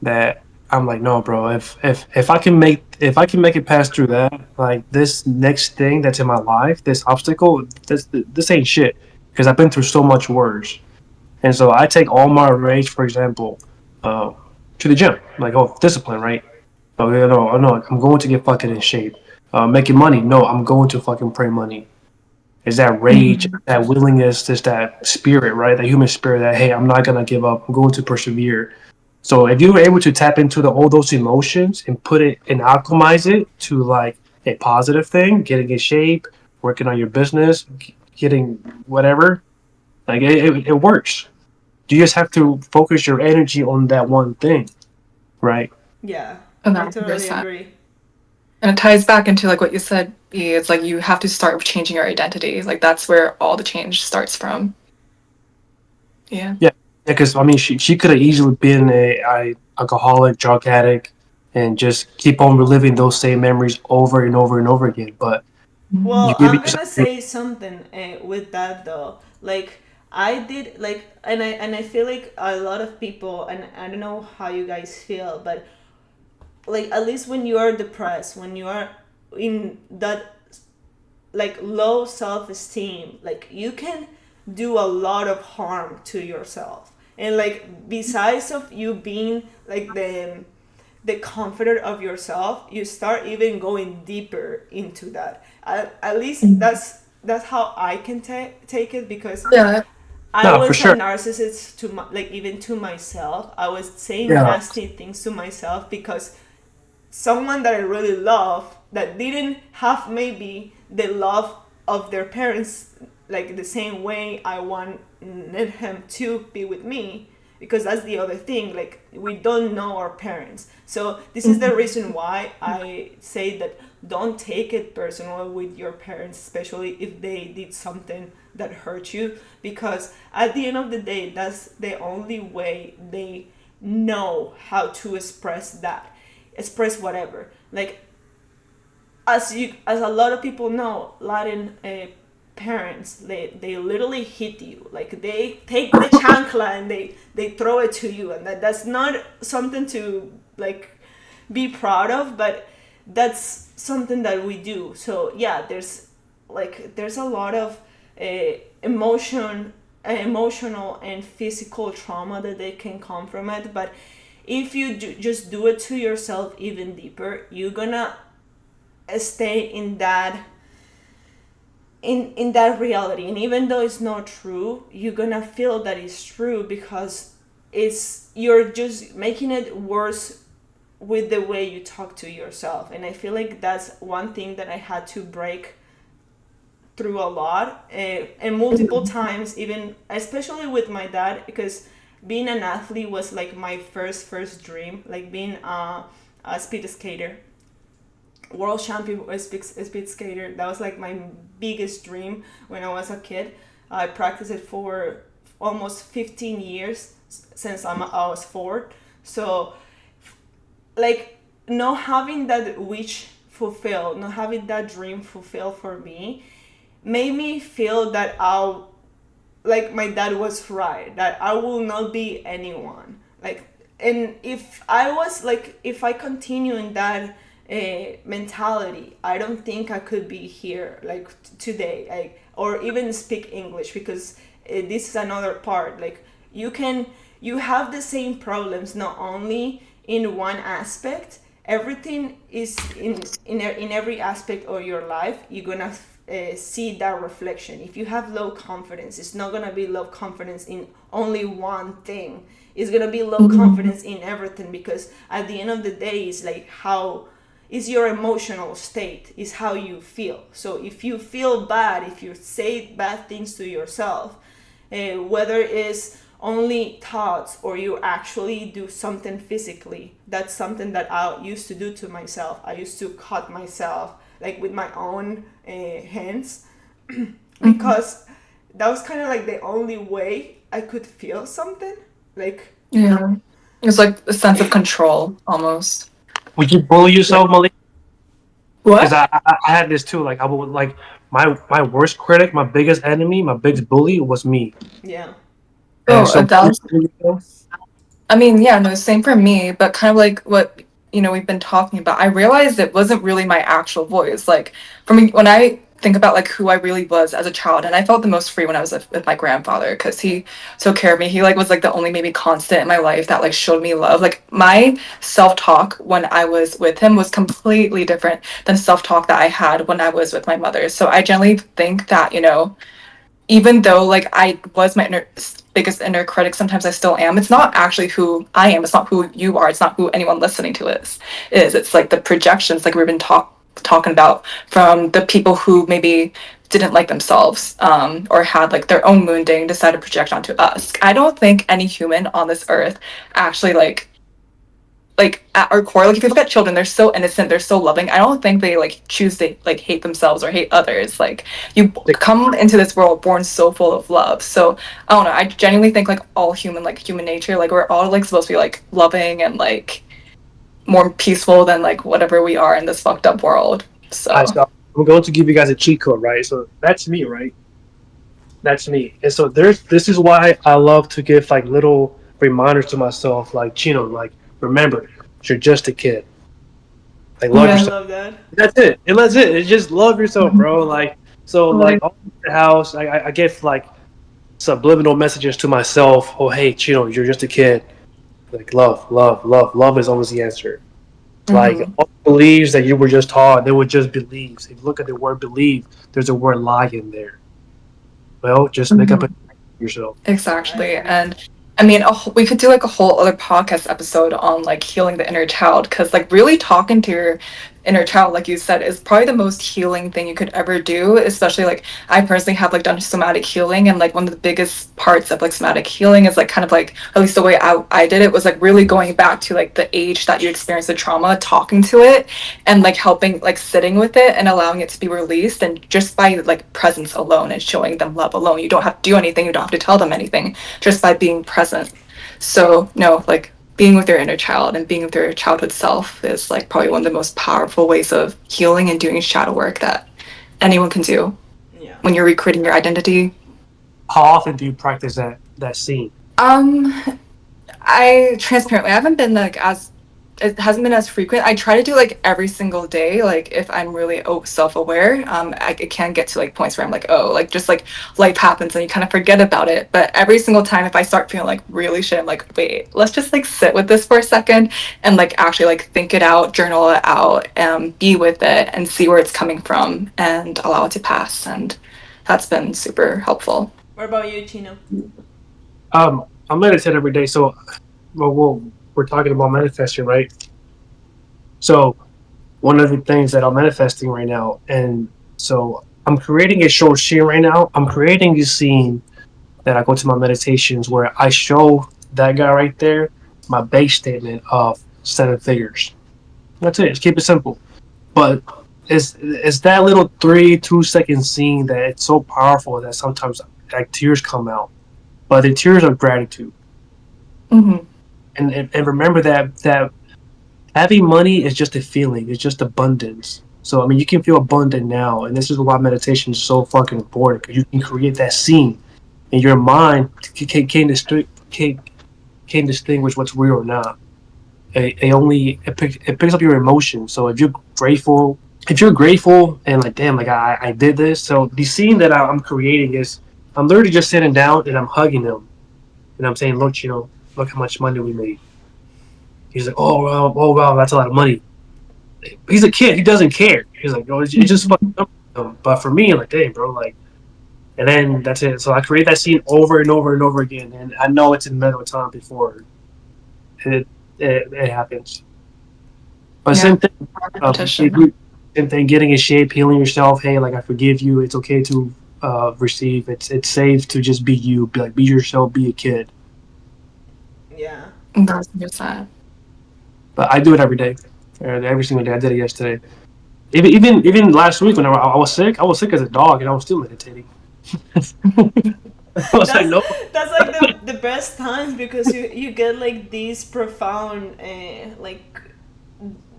that I'm like, no, bro. If I can make it past through that, like this next thing that's in my life, this obstacle, this ain't shit, because I've been through so much worse. And so I take all my rage, for example, to the gym. Like, oh, discipline, right? Oh, yeah, no, I'm going to get fucking in shape. Making money, no, I'm going to fucking pray money. Is that rage, that willingness, just that spirit, right? That human spirit that, hey, I'm not going to give up. I'm going to persevere. So if you were able to tap into all those emotions and put it and alchemize it to like a positive thing, getting in shape, working on your business, hitting whatever, like it works. You just have to focus your energy on that one thing, right? Yeah, And I that totally 100%. agree. And it ties back into like what you said, B. It's like you have to start with changing your identity. Like that's where all the change starts from. Yeah. Yeah, because I mean, she could have easily been a alcoholic, drug addict, and just keep on reliving those same memories over and over and over again. But you Well, give I'm yourself, gonna say something with that though. Like I did, like, and I feel like a lot of people, and I don't know how you guys feel, but like at least when you are depressed, when you are in that like low self-esteem, like you can do a lot of harm to yourself. And like besides of you being like the comforter of yourself, you start even going deeper into that. At least that's how I can take it, because Yeah. I no, for was a sure. narcissist to like even to myself. I was saying Yeah, nasty things to myself because someone that I really love that didn't have maybe the love of their parents like the same way I wanted him to be with me, because that's the other thing, like we don't know our parents. So this is the reason why I say that don't take it personal with your parents, especially if they did something that hurt you, because at the end of the day that's the only way they know how to express whatever. Like as a lot of people know, Latin parents, they literally hit you. Like they take the chancla and they throw it to you, and that's not something to like be proud of, but that's something that we do. So yeah, there's a lot of emotional and physical trauma that they can come from it, but if you just do it to yourself even deeper, you're gonna stay in that in that reality. And even though it's not true, you're gonna feel that it's true, because it's you're just making it worse with the way you talk to yourself. And I feel like that's one thing that I had to break through a lot, and multiple times, even especially with my dad, because being an athlete was like my first dream, like being a speed skater, world champion speed skater. That was like my biggest dream when I was a kid. I practiced it for almost 15 years since I was 4. So like not having that wish fulfilled, not having that dream fulfilled for me, made me feel that I'll like my dad was right, that I will not be anyone. Like, and if I continue in that mentality, I don't think I could be here like today, like, or even speak English, because this is another part. Like you have the same problems, not only in one aspect. Everything is in every aspect of your life. You're gonna see that reflection. If you have low confidence, it's not gonna be low confidence in only one thing. It's gonna be low confidence in everything, because at the end of the day, it's like how is your emotional state, is how you feel. So if you feel bad, if you say bad things to yourself, whether it's only thoughts or you actually do something physically, that's something that I used to do to myself. I used to cut myself like with my own hands because that was kind of like the only way I could feel something. Like, Yeah. It's like a sense of control almost. would you bully Like yourself, Malik? Because what? I had this too. Like I would like my worst critic, my biggest enemy, my biggest bully was me. yeah. And Oh, so that's I mean, yeah, no, same for me, but kind of like what, we've been talking about. I realized it wasn't really my actual voice. Like, for me, when I think about like who I really was as a child, and I felt the most free when I was with my grandfather because he took care of me. He like was like the only maybe constant in my life that like showed me love. Like my self-talk when I was with him was completely different than self-talk that I had when I was with my mother. So I generally think that, even though like I was my biggest inner critic, sometimes I still am. It's not actually who I am. It's not who you are. It's not who anyone listening to is. It's like the projections, like we've been talking about, from the people who maybe didn't like themselves, or had like their own wounding decided to project onto us. I don't think any human on this earth actually like at our core, like if you look at children, they're so innocent, they're so loving. I don't think they like choose to like hate themselves or hate others. Like you come into this world born so full of love. So I don't know, I genuinely think like all human, like human nature, like we're all like supposed to be like loving and like more peaceful than like whatever we are in this fucked up world. So So I'm going to give you guys a cheat code, right? So that's me, right? That's me. And so this is why I love to give like little reminders to myself, like Chino, like remember, you're just a kid. Like love I yeah. yourself. love that. That's it. And that's it. It's just love yourself, bro. Like so, like all over the house, I give like subliminal messages to myself. Oh, hey, Chino, you're just a kid. Like love, love, love, love is always the answer. Like Mhm. all the beliefs that you were just taught, they were just beliefs. If you look at the word believe, there's a word lie in there. Well, just make up a yourself. Exactly. And I mean, we could do like a whole other podcast episode on like healing the inner child, because like really talking to your inner child, like you said, is probably the most healing thing you could ever do. Especially like I personally have like done somatic healing, and like one of the biggest parts of like somatic healing is like kind of like, at least the way I did it was like really going back to like the age that you experienced the trauma, talking to it, and like helping, like sitting with it and allowing it to be released. And just by like presence alone and showing them love alone, you don't have to do anything, you don't have to tell them anything, just by being present. So no, like being with your inner child and being with your childhood self is like probably one of the most powerful ways of healing and doing shadow work that anyone can do Yeah. when you're recreating your identity. How often do you practice that scene? I transparently, I haven't been like as, it hasn't been as frequent. I try to do like every single day, like if I'm really self-aware. It can get to like points where I'm like, oh, like just like life happens and you kind of forget about it. But every single time, if I start feeling like really shit, I'm like, wait, let's just like sit with this for a second and like actually like think it out, journal it out, be with it and see where it's coming from and allow it to pass. And that's been super helpful. What about you, Chino? I meditate every day. So, we're talking about manifesting, right? So, one of the things that I'm manifesting right now, and so I'm creating a short scene right now. I'm creating a scene that I go to my meditations where I show that guy right there my base statement of 7 figures. That's it. Just keep it simple. But it's that little 2 second scene that it's so powerful that sometimes like tears come out, but the tears of gratitude. Mm-hmm. And remember that having money is just a feeling. It's just abundance. So I mean, you can feel abundant now, and this is why meditation is so fucking important, because you can create that scene in your mind. Can distinguish what's real or not. It picks up your emotions. So if you're grateful and like, damn, like I did this. So the scene that I'm creating is I'm literally just sitting down and I'm hugging him, and I'm saying, look, look how much money we made. He's like, oh wow, that's a lot of money. He's a kid. He doesn't care. He's like, oh, it's just fucking up. But for me, like, dang, bro, like, and then that's it. So I create that scene over and over and over again, and I know it's in the middle of time before it happens. But Yeah. same thing. Repetition. Same thing. Getting in shape, healing yourself. Hey, like I forgive you. It's okay to receive. It's safe to just be you. Be yourself. Be a kid. Yeah. That's sad. But I do it every day, every single day. I did it yesterday. Even last week when I was sick as a dog, and I was still meditating. I was like, no. That's like the best times, because you get like these profound like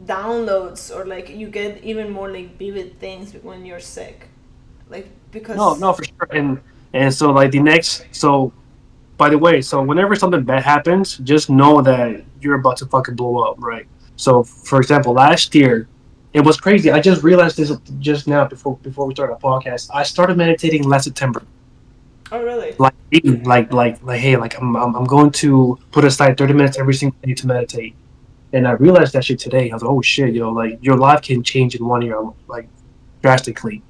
downloads, or like you get even more like vivid things when you're sick, like because No, for sure. And so like so by the way, so whenever something bad happens, just know that you're about to fucking blow up, right? So for example, last year, it was crazy. I just realized this just now before we started the podcast. I started meditating last September. Oh really? Like hey, like I'm going to put aside 30 minutes every single day to meditate. And I realized that shit today. I was like, oh shit, like your life can change in 1 year, like drastically.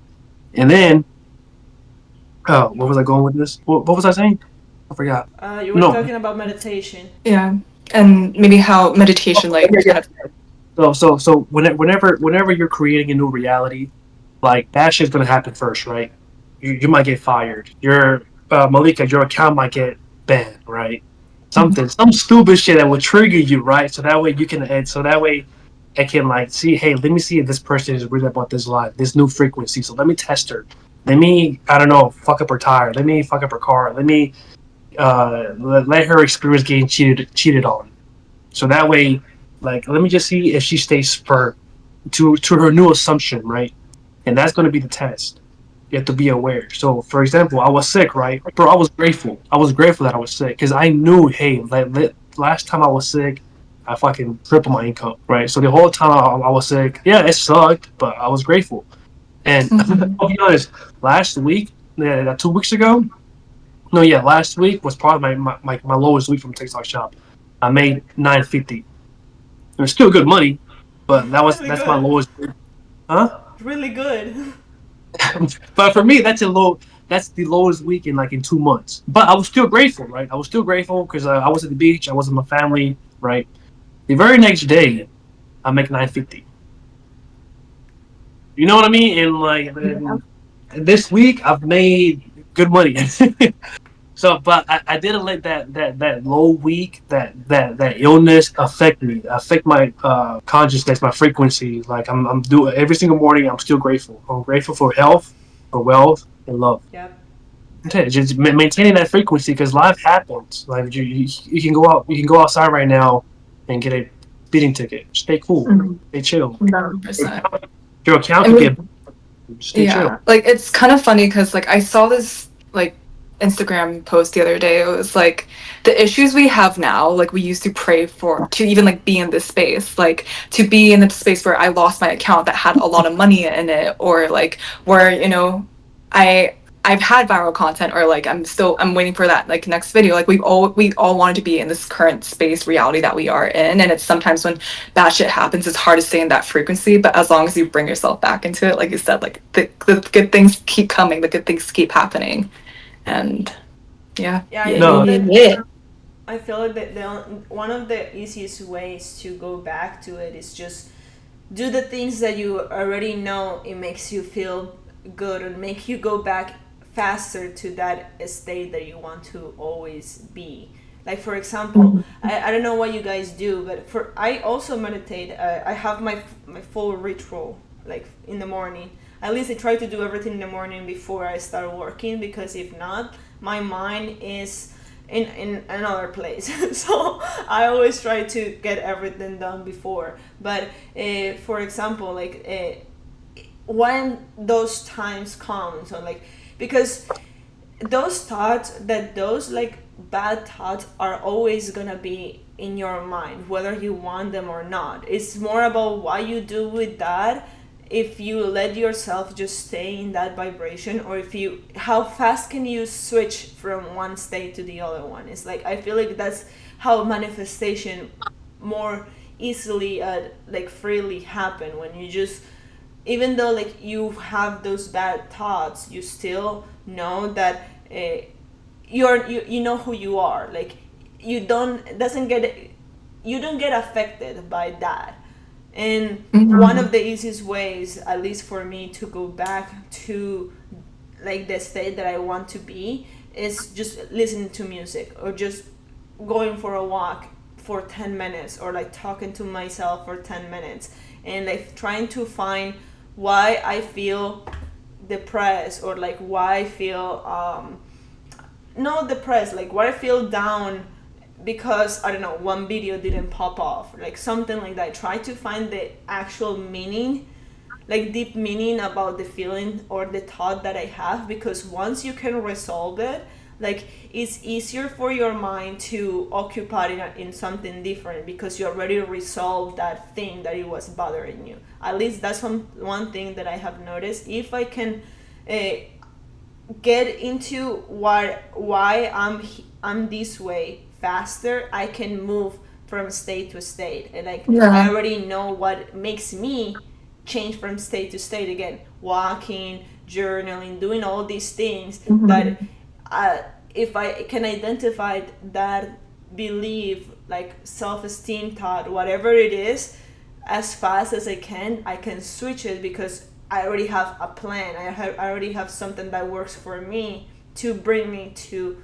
And then, oh, what was I going with this? What was I saying? I forgot. You were No. talking about meditation. Yeah. And maybe how meditation like kind of So whenever you're creating a new reality, like that shit's gonna happen first, right? You might get fired. Your Malika, your account might get banned, right? Some stupid shit that will trigger you, right? So that way you can, and so that way I can like see, hey, let me see if this person is real about this live, this new frequency. So let me test her. Let me, I don't know, fuck up her tire. Let me fuck up her car. Let me let her experience getting cheated on. So that way, like, let me just see if she stays for to her new assumption, right? And that's going to be the test. You have to be aware. So, for example, I was sick, right? Bro, I was grateful. I was grateful that I was sick because I knew, hey, like, last time I was sick, I fucking tripled my income, right? So the whole time I was sick, yeah, it sucked, but I was grateful. And I'll be honest, last week, 2 weeks ago, no, yeah, last week was probably my lowest week from TikTok Shop. I made 950. It was still good money, but Really that's my good. lowest. Huh? Really good. But for me, that's a low. That's the lowest week in 2 months. But I was still grateful, right? I was still grateful because I was at the beach. I was with my family, right? The very next day, I make 950. You know what I mean? And like this week, I've made good money. So, but I didn't let that low week, that illness affect my consciousness, my frequency. Like I'm doing every single morning. I'm still grateful. I'm grateful for health, for wealth, and love. Yep. Okay, just maintaining that frequency because life happens. Like you can go out, you can go outside right now and get a speeding ticket. Stay cool, stay chill. 100%. Your account I could mean, get stay chill. yeah, like it's kind of funny because like I saw this like Instagram post the other day. It was like the issues we have now, like we used to pray for to even like be in this space, like to be in the space where I lost my account that had a lot of money in it, or like where, I I've had viral content, or like I'm waiting for that like next video. Like we all wanted to be in this current space reality that we are in, and it's sometimes when bad shit happens, it's hard to stay in that frequency. But as long as you bring yourself back into it, like you said, like the good things keep coming, the good things keep happening, and yeah, Yeah, I yeah, feel No, yeah, that yeah. I feel like one of the easiest ways to go back to it is just do the things that you already know it makes you feel good and make you go back faster to that state that you want to always be. Like for example, I don't know what you guys do, but for I also meditate. I have my full ritual like in the morning. At least I try to do everything in the morning before I start working, because if not, my mind is in another place. So I always try to get everything done before. But for example, like when those times come, so like because those like bad thoughts are always gonna be in your mind whether you want them or not. It's more about what you do with that, if you let yourself just stay in that vibration, or if you how fast can you switch from one state to the other one. It's like I feel like that's how manifestation more easily like freely happen, when you just, even though like you have those bad thoughts, you still know that you know who you are. Like you don't get affected by that. And one of the easiest ways, at least for me, to go back to like the state that I want to be is just listening to music, or just going for a walk for 10 minutes, or like talking to myself for 10 minutes, and like trying to find why I feel depressed, or like why I feel not depressed, like why I feel down because I don't know, one video didn't pop off, like something like that. Try to find the actual meaning, like deep meaning about the feeling or the thought that I have, because once you can resolve it, like it's easier for your mind to occupy in something different, because you already resolved that thing that it was bothering you. At least that's one thing that I have noticed. If I can get into why I'm this way faster, I can move from state to state, and like I Yeah. already know what makes me change from state to state again. Walking, journaling, doing all these things that if I can identify that belief, like self-esteem thought, whatever it is, as fast as I can switch it because I already have a plan. I already have something that works for me to bring me to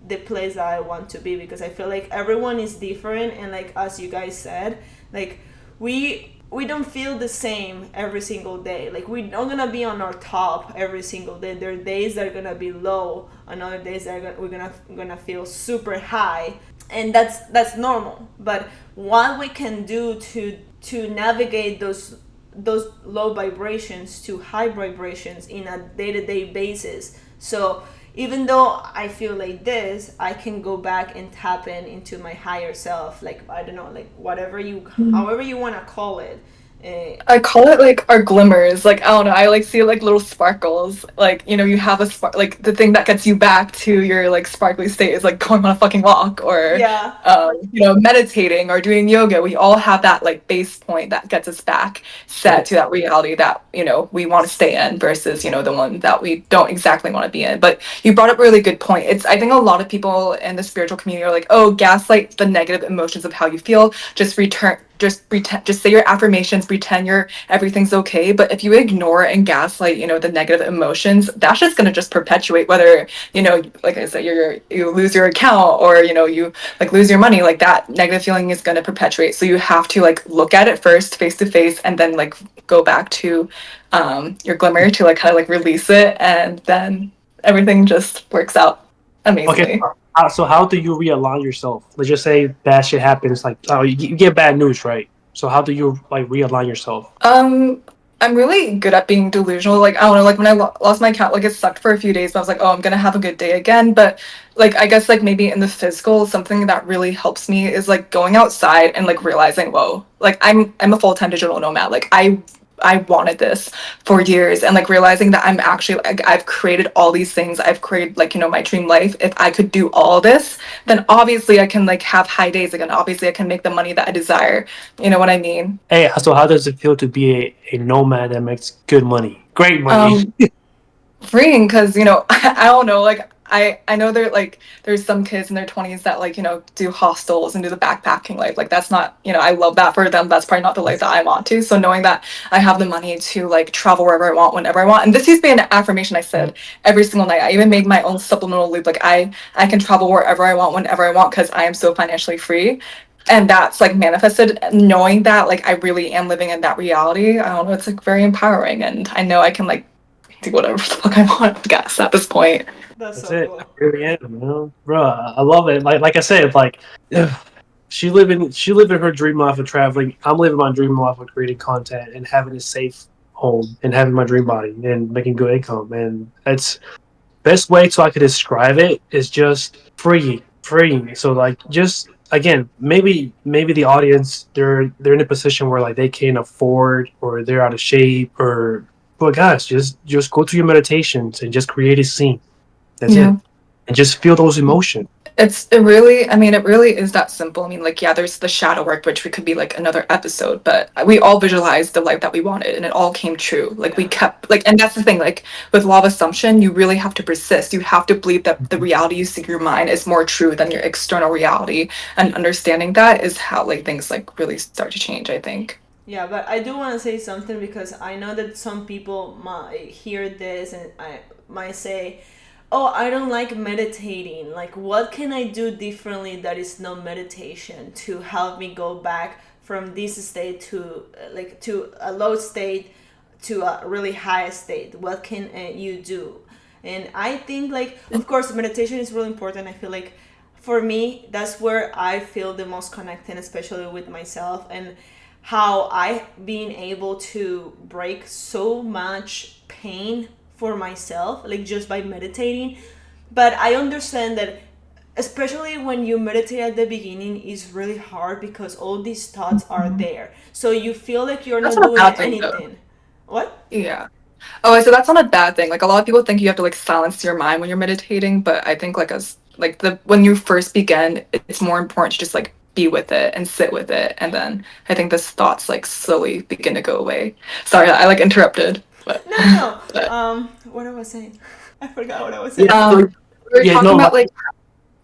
the place that I want to be, because I feel like everyone is different, and like as you guys said, like we don't feel the same every single day. Like we're not gonna be on our top every single day. There are days that are gonna be low, and other days that we're gonna feel super high, and that's normal. But what we can do to navigate those low vibrations to high vibrations in a day-to-day basis. So even though I feel like this, I can go back and tap into my higher self. Like I don't know, like whatever you, however you want to call it. I call it like our glimmers. Like I don't know. I like see like little sparkles. Like you know, you have a spark. Like the thing that gets you back to your like sparkly state is like going on a fucking walk or, Yeah. you know, meditating or doing yoga. We all have that like base point that gets us back set to that reality that you know we want to stay in versus you know the one that we don't exactly want to be in. But you brought up a really good point. It's I think a lot of people in the spiritual community are like, oh, gaslight the negative emotions of how you feel. Just pretend, just say your affirmations, pretend you're everything's okay. But if you ignore and gaslight, you know, the negative emotions, that's just gonna just perpetuate whether, you know, like I said, you lose your account or, you know, you like lose your money, like that negative feeling is gonna perpetuate. So you have to like look at it first face to face and then like go back to your glimmer to like kind of like release it, and then everything just works out Okay, amazingly. so how do you realign yourself? Let's just say bad shit happens, like you get bad news, right? So how do you like realign yourself? I'm really good at being delusional. Like, I don't know, like when I lost my cat, like it sucked for a few days, but I was like, oh, I'm gonna have a good day again. But like, I guess like maybe in the physical, something that really helps me is like going outside and like realizing, whoa, like I'm a full-time digital nomad. Like I wanted this for years, and like realizing that I'm actually like I've created all these things. I've created like, you know, my dream life. If I could do all this, then obviously I can like have high days again. Obviously I can make the money that I desire. You know what I mean? Hey, so how does it feel to be a nomad that makes good money, great money? Um, freeing because you know I don't know, like I know there like there's some kids in their 20s that like, you know, do hostels and do the backpacking life. Like that's not, you know, I love that for them. That's probably not the life that I want to. So knowing that I have the money to like travel wherever I want whenever I want, and this used to be an affirmation I said every single night. I even made my own supplemental loop, like I can travel wherever I want whenever I want because I am so financially free. And that's like manifested, knowing that like I really am living in that reality. I don't know, it's like very empowering, and I know I can like do whatever the fuck I want, I guess, at this point. That's That's so it. I cool. really am, you know, bro. I love it. Like I said, like she living her dream life of traveling. I'm living my dream life of creating content and having a safe home and having my dream body and making good income. And that's best way so I could describe it is just freeing. So like just again, maybe the audience they're in a position where like they can't afford or they're out of shape or but guys, just go through your meditations and just create a scene. That's it. Yeah. And just feel those emotions. It really is that simple. I mean, like, yeah, there's the shadow work, which we could be like another episode, but we all visualized the life that we wanted and it all came true. Like, we kept, like, and that's the thing, like, with law of assumption, you really have to persist. You have to believe that the reality you see in your mind is more true than your external reality. And understanding that is how, like, things, like, really start to change, I think. Yeah, but I do want to say something because I know that some people might hear this and I might say, "Oh, I don't like meditating. Like, what can I do differently that is not meditation to help me go back from this state to like to a low state to a really high state? What can you do?" And I think like, of course, meditation is really important. I feel like for me, that's where I feel the most connected, especially with myself, and how I been able to break so much pain for myself, like just by meditating. But I understand that especially when you meditate at the beginning is really hard because all these thoughts are there. So you feel like you're That's not not a doing bad thing, though. anything. What? Yeah. Oh, I said that's not a bad thing. Like a lot of people think you have to like silence your mind when you're meditating, but I think like as like the when you first begin, it's more important to just like be with it and sit with it, and then I think those thoughts like slowly begin to go away. Sorry, I like interrupted, but No, no, no. but What I was saying. I forgot what I was saying. Yeah, we were yeah, talking no, about like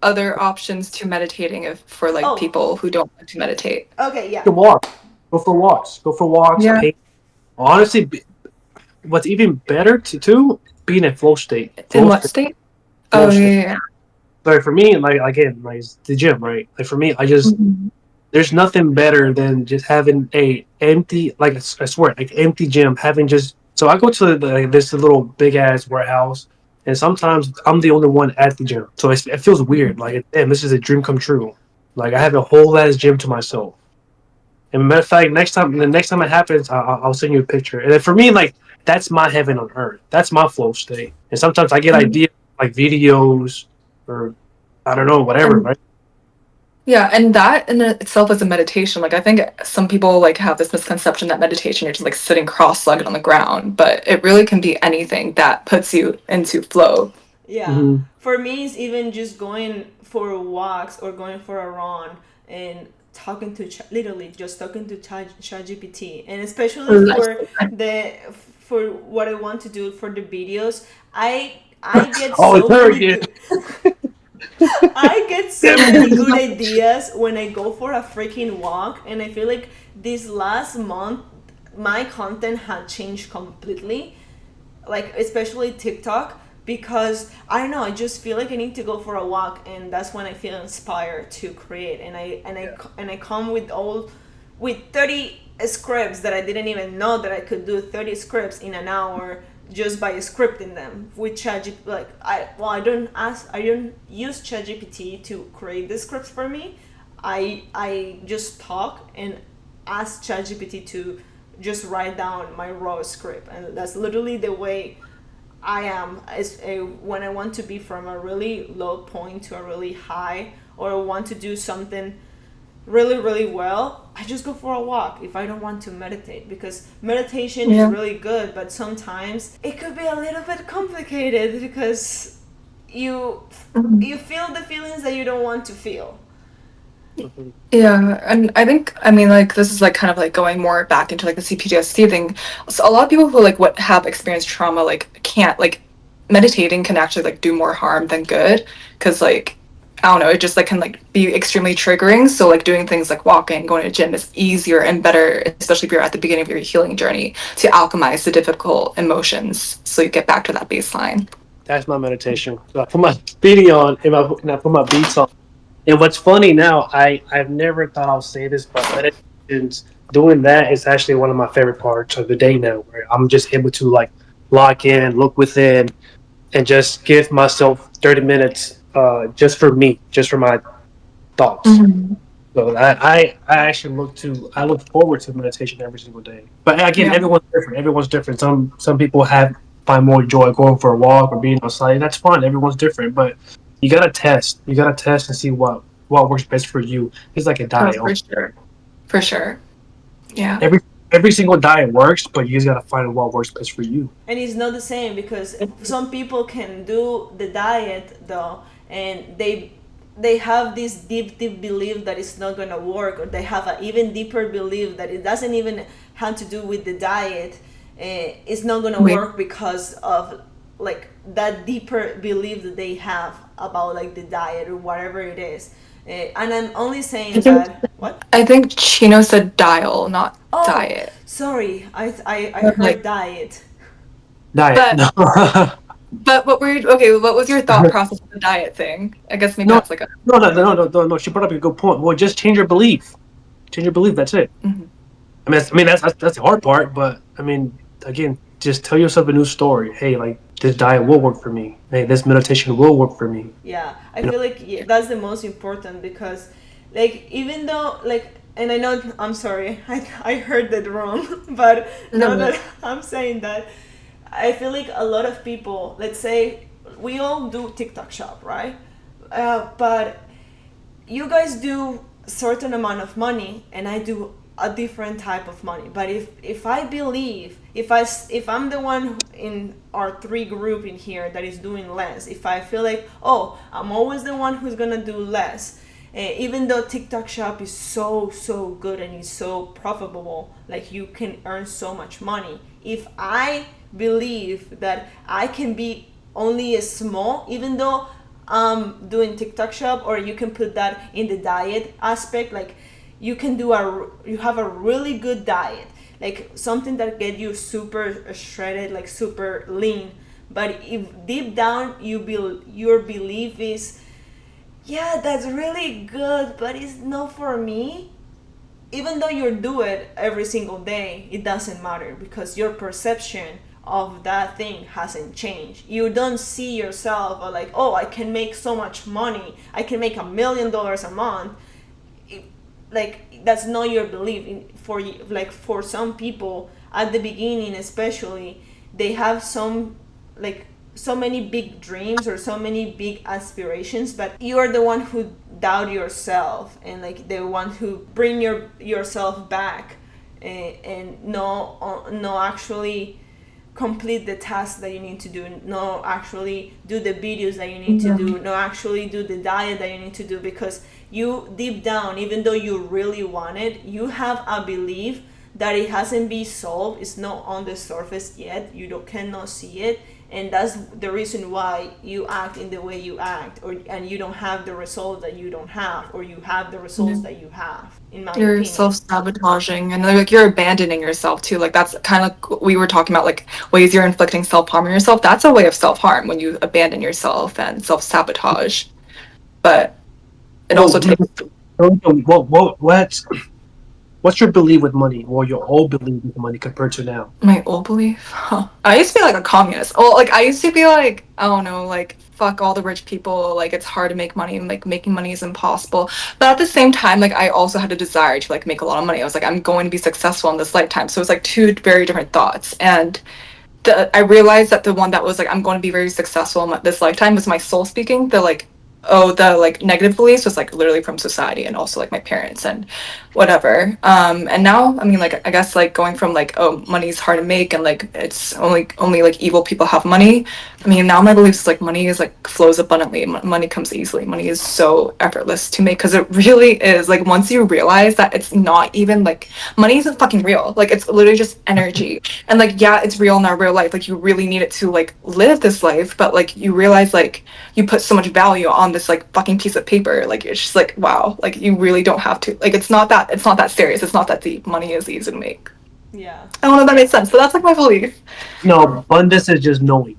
other options to meditating if for like Oh, people who don't like to meditate. okay, yeah. come on. Go for walks. Go for walks. Yeah. Honestly, what's even better to too, being in flow state. In what state? Flow Oh state. yeah. Like for me, like again, like the gym, right? Like for me, I just Mhm. there's nothing better than just having a empty, like I swear, like empty gym. Having just so I go to this little big ass warehouse, and sometimes I'm the only one at the gym, so it feels weird. Like damn, this is a dream come true. Like I have a whole ass gym to myself. And matter of fact, the next time it happens, I'll send you a picture. And then for me, like that's my heaven on earth. That's my flow state. And sometimes I get ideas like videos or I don't know, whatever. And Right? yeah, and that in itself is a meditation. Like I think some people like have this misconception that meditation you're just like sitting cross-legged on the ground, but it really can be anything that puts you into flow. Yeah, Mm-hmm. for me, it's even just going for walks or going for a run and talking to literally just talking to ChatGPT, and especially for the for what I want to do for the videos, I get Oh, it's so her many again. good I get so many good ideas when I go for a freaking walk, and I feel like this last month my content had changed completely, like especially TikTok, because I don't know, I just feel like I need to go for a walk, and that's when I feel inspired to create, and I come with 30 scripts that I didn't even know that I could do 30 scripts in an hour just by scripting them with ChatGPT. Like I don't use ChatGPT to create the scripts for me. I just talk and ask ChatGPT to just write down my raw script, and that's literally the way I am when I want to be from a really low point to a really high, or want to do something really really well. I just go for a walk if I don't want to meditate, because meditation is Yeah. really good, but sometimes it could be a little bit complicated because you Mhm. you feel the feelings that you don't want to feel. Mhm. Yeah, and I think I mean like this is like kind of like going more back into like the CPTSD thing. So a lot of people who like what have experienced trauma like can't like meditating can actually like do more harm than good because like I don't know, it just like can like be extremely triggering. So like doing things like walking, going to the gym is easier and better, especially if you're at the beginning of your healing journey, to alchemize the difficult emotions so you get back to that baseline. That's my meditation. So I put my speedy on and I put my beats on. And what's funny now, I've never thought I'll say this, but meditations doing that is actually one of my favorite parts of the day now, where I'm just able to like lock in, look within, and just give myself 30 minutes just for me, just for my thoughts. Mhm. So I actually I look forward to meditation every single day. But again, Yeah. everyone's different. Everyone's different. Some people find more joy going for a walk or being outside. And that's fine. Everyone's different. But you gotta test. You gotta test and see what works best for you. It's like a Oh, diet. for sure. For sure. Yeah. Every every single diet works, but you just gotta find what works best for you. And it's not the same, because some people can do the diet though, and they have this deep belief that it's not gonna work, or they have an even deeper belief that it doesn't even have to do with the diet. It's not gonna Wait. work because of like that deeper belief that they have about like the diet or whatever it is. And I'm only I saying think that what? I think Chino said dial, not Oh, diet. sorry, I But like, heard diet. Diet. but No. what were okay? What was your thought process of the diet thing? I guess maybe No, that's like a. no. She brought up a good point. Well, just change your belief. Change your belief. That's it. Mhm. That's the hard part, but I mean, again, just tell yourself a new story. Hey, like this diet will work for me. Hey, this meditation will work for me. Yeah, I You know, feel like that's the most important, because like even though like, and I know I'm sorry, I heard that wrong, but now No. that I'm saying that, I feel like a lot of people, let's say we all do TikTok shop, right? But you guys do certain amount of money and I do a different type of money. But if I believe, if I'm the one in our three group in here that is doing less, if I feel like, oh, I'm always the one who's gonna do less, even though TikTok shop is so good and is so profitable, like you can earn so much money, if I believe that I can be only a small, even though doing TikTok shop, or you can put that in the diet aspect, like you can you have a really good diet, like something that get you super shredded, like super lean. But if deep down your belief is, yeah, that's really good, but it's not for me, even though you do it every single day, it doesn't matter because your perception of that thing hasn't changed. You don't see yourself like, oh, I can make so much money, I can make $1 million a month. Like, that's not your belief. For like, for some people at the beginning especially, they have some, like, so many big dreams or so many big aspirations, but you are the one who doubt yourself, and like the one who bring yourself back, and no actually complete the tasks that you need to do, no actually do the videos that you need to do, no actually do the diet that you need to do, because you deep down, even though you really want it, you have a belief that it hasn't been solved, it's not on the surface yet, cannot see it, and that's the reason why you act in the way you act, and you don't have the results that you don't have, or you have the results that you have, in my You're opinion. self-sabotaging, and like you're abandoning yourself too. Like that's kind of like we were talking about, like ways you're inflicting self-harm on yourself. That's a way of self-harm when you abandon yourself and self-sabotage. But it also takes What's your belief with money, or your old belief with money compared to now? my old belief. Huh. I used to be like a communist. Oh, like I used to be like, I don't know, like fuck all the rich people. Like it's hard to make money. Like making money is impossible. But at the same time, like I also had a desire to like make a lot of money. I was like, I'm going to be successful in this lifetime. So it was like two very different thoughts. And I realized that the one that was like, I'm going to be very successful in this lifetime was my soul speaking. The like negative beliefs was like literally from society and also like my parents and whatever. And now, I mean, like I guess like going from like, oh, money's hard to make and like it's only like evil people have money. I mean, now my beliefs is like money is like flows abundantly. Money comes easily. Money is so effortless to make because it really is. Like once you realize that it's not even like money isn't fucking real. Like it's literally just energy. And like yeah, it's real in our real life. Like you really need it to like live this life. But like you realize like you put so much value on this like fucking piece of paper. Like it's just like wow. Like you really don't have to. Like it's not that serious. It's not that deep. Money is easy to make. Yeah. I don't know if that makes sense. So that's like my belief. No, abundance is just knowing.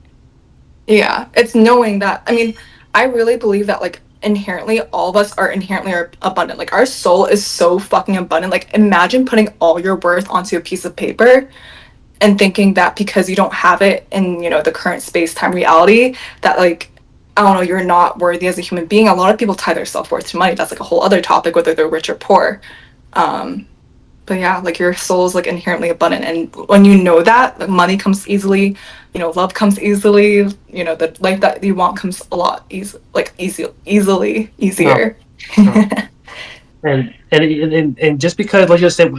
Yeah, it's knowing that. I mean, I really believe that like inherently all of us are inherently are abundant. Like our soul is so fucking abundant. Like imagine putting all your worth onto a piece of paper and thinking that because you don't have it in, the current space-time reality that like I don't know, you're not worthy as a human being. A lot of people tie their self-worth to money. That's like a whole other topic, whether they're rich or poor. But yeah, like your soul is like inherently abundant, and when you know that, like, money comes easily, love comes easily, the life that you want comes a lot easily No, easier. no. And just because, like you said,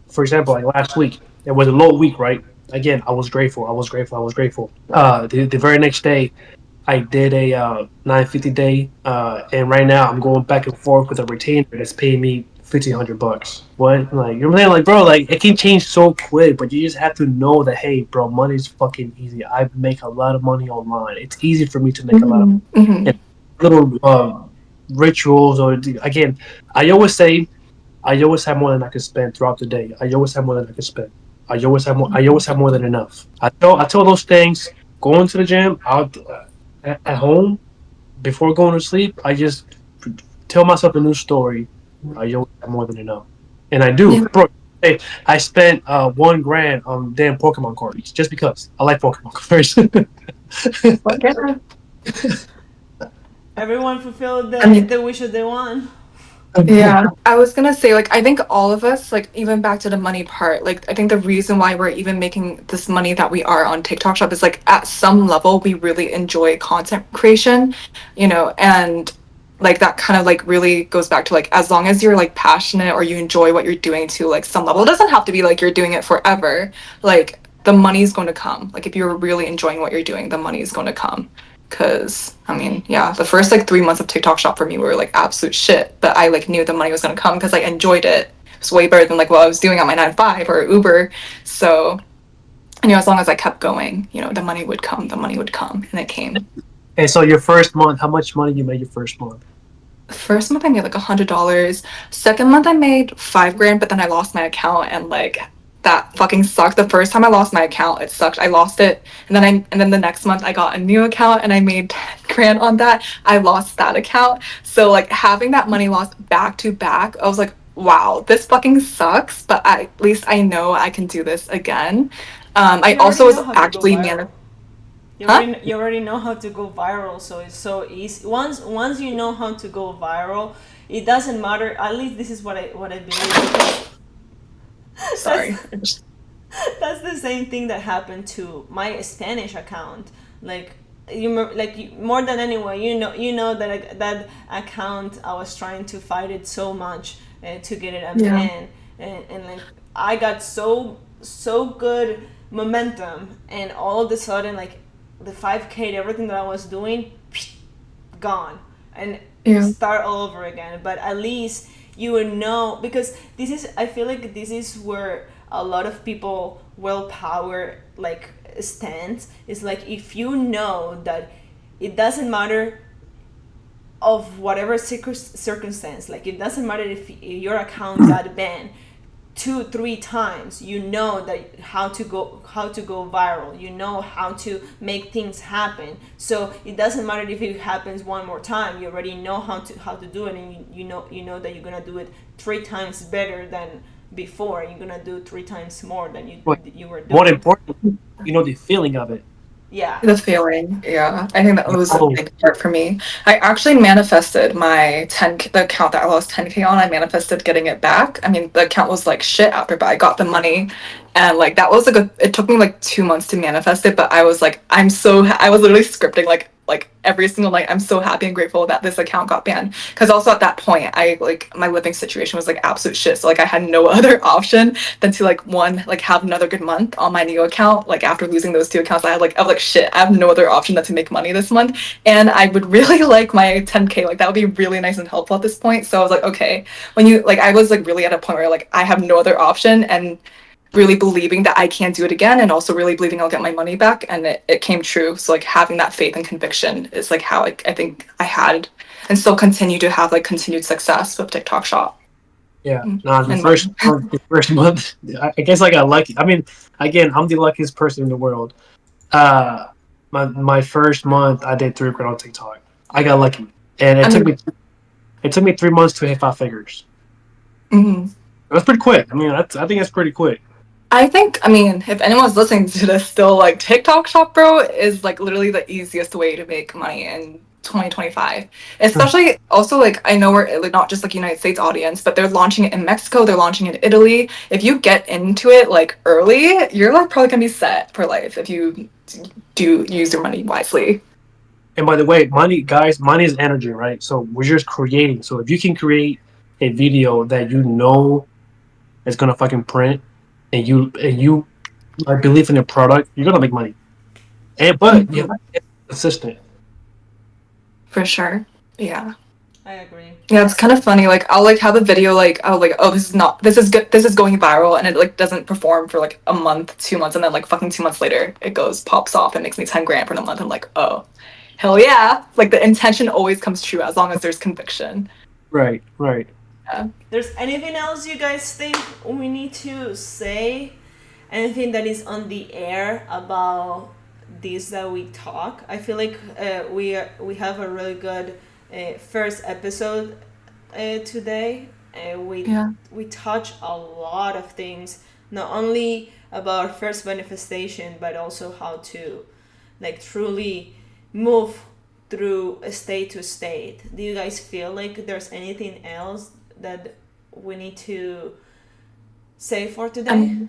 for example, like last week, it was a low week, right? Again, I was grateful. I was grateful. I was grateful. The very next day, I did a 950 day, and right now I'm going back and forth with a retainer that's paying me $1,500. What? Like you're saying, like bro, like it can change so quick, but you just have to know that hey, bro, money's fucking easy. I make a lot of money online. It's easy for me to make a lot of Hmm. and little rituals or again. I always say I always have more than I can spend throughout the day. I always have more than I can spend. I always have more. I always have more than enough. I tell those things. Going to the gym, out at home before going to sleep. I just tell myself a new story. I always have more than enough, and I do. Yeah. Bro, hey, I spent $1,000 on damn Pokemon cards just because I like Pokemon cards. Everyone fulfilled I mean, the wish that they want. yeah, I was gonna say, like, I think all of us, like, even back to the money part, like, I think the reason why we're even making this money that we are on TikTok Shop is, like, at some level, we really enjoy content creation, and, like, that kind of, like, really goes back to, like, as long as you're, like, passionate or you enjoy what you're doing to, like, some level, it doesn't have to be, like, you're doing it forever, like, the money's going to come. Like, if you're really enjoying what you're doing, the money is going to come. Cause I mean, yeah, the first like 3 months of TikTok Shop for me were like absolute shit, but I like knew the money was gonna come because I enjoyed it. It was way better than like what I was doing on my 9 to 5 or Uber. So, as long as I kept going, the money would come. The money would come, and it came. And so your first month, how much money you made your first month? first month I made like $100. Second month I made $5 grand, but then I lost my account and like that fucking sucked. The first time I lost my account, it sucked. I lost it, and then the next month I got a new account and I made 10 grand on that. I lost that account. So like having that money lost back to back, I was like, wow, this fucking sucks. But at least I know I can do this again. I You also already was know how to go actually viral. Huh? You already know how to go viral, so it's so easy. Once you know how to go viral, it doesn't matter. At least this is what I believe. Because Sorry. that's that's the same thing that happened to my Spanish account. Like more than anyone, you know that that account I was trying to fight it so much to get it a Yeah. ban, and like I got so good momentum, and all of a sudden like the 5K, everything that I was doing, gone, and Yeah. start all over again. But at least you would know, because this is, I feel like this is where a lot of people willpower like stands. It's like if you know that it doesn't matter of whatever circumstance, like it doesn't matter if your account got banned 2-3 times, you know that how to go viral, you know how to make things happen. So it doesn't matter if it happens one more time, you already know how to do it, and you know that you're gonna do it 3 times better than before. You're gonna do 3 times more than But you were more doing. important, you know the feeling of it. Yeah. The feeling, yeah. I think that was a Oh, big part for me. I actually manifested my 10K, the account that I lost 10K on, I manifested getting it back. I mean, the account was like shit after, but I got the money. And like that was it took me like 2 months to manifest it, but I was like, I was literally scripting like every single night. I'm so happy and grateful that this account got banned. Because also at that point, I like my living situation was like absolute shit. So like I had no other option than to like have another good month on my new account. Like after losing those two accounts, I was like shit, I have no other option than to make money this month. And I would really like my 10K. Like that would be really nice and helpful at this point. So I was like, okay, when you like I was like really at a point where like I have no other option, and really believing that I can do it again, and also really believing I'll get my money back, and it came true. So like having that faith and conviction is like how I think I had and still continue to have like continued success with TikTok Shop. yeah. Mm. Nah, the And first money. month, the first month, I guess I got lucky. I mean, again, I'm the luckiest person in the world. Uh, my first month, I did 3 grand on TikTok. I got lucky, and I mean, it took me 3 months to hit 5 figures. mhm. That's pretty quick. I mean, I think that's pretty quick. I mean, if anyone's listening to this still, like TikTok Shop, bro, is like literally the easiest way to make money in 2025. Especially also like I know we're like not just like United States audience, but they're launching it in Mexico, they're launching it in Italy. If you get into it like early, you're like probably gonna be set for life if you do use your money wisely. And by the way, money, guys, money is energy, right? So we're just creating. So if you can create a video that you know is gonna fucking print, and you like believe in the product, you're gonna make money. And but you Mhm. have to get consistent. For sure. Yeah. I agree. Yeah, it's kind of funny. Like I'll like have a video like I'll like, oh, this is good, this is going viral, and it like doesn't perform for like a month, 2 months, and then like fucking 2 months later it goes pops off and makes me 10 grand for the month. I'm like, oh, hell yeah. Like the intention always comes true as long as there's conviction. Right, right. Yeah. There's anything else you guys think we need to say? Anything that is on the air about this that we talk? I feel like we have a really good first episode today. Yeah. We touch a lot of things, not only about our first manifestation, but also how to like truly move through state to state. Do you guys feel like there's anything else that we need to say for today?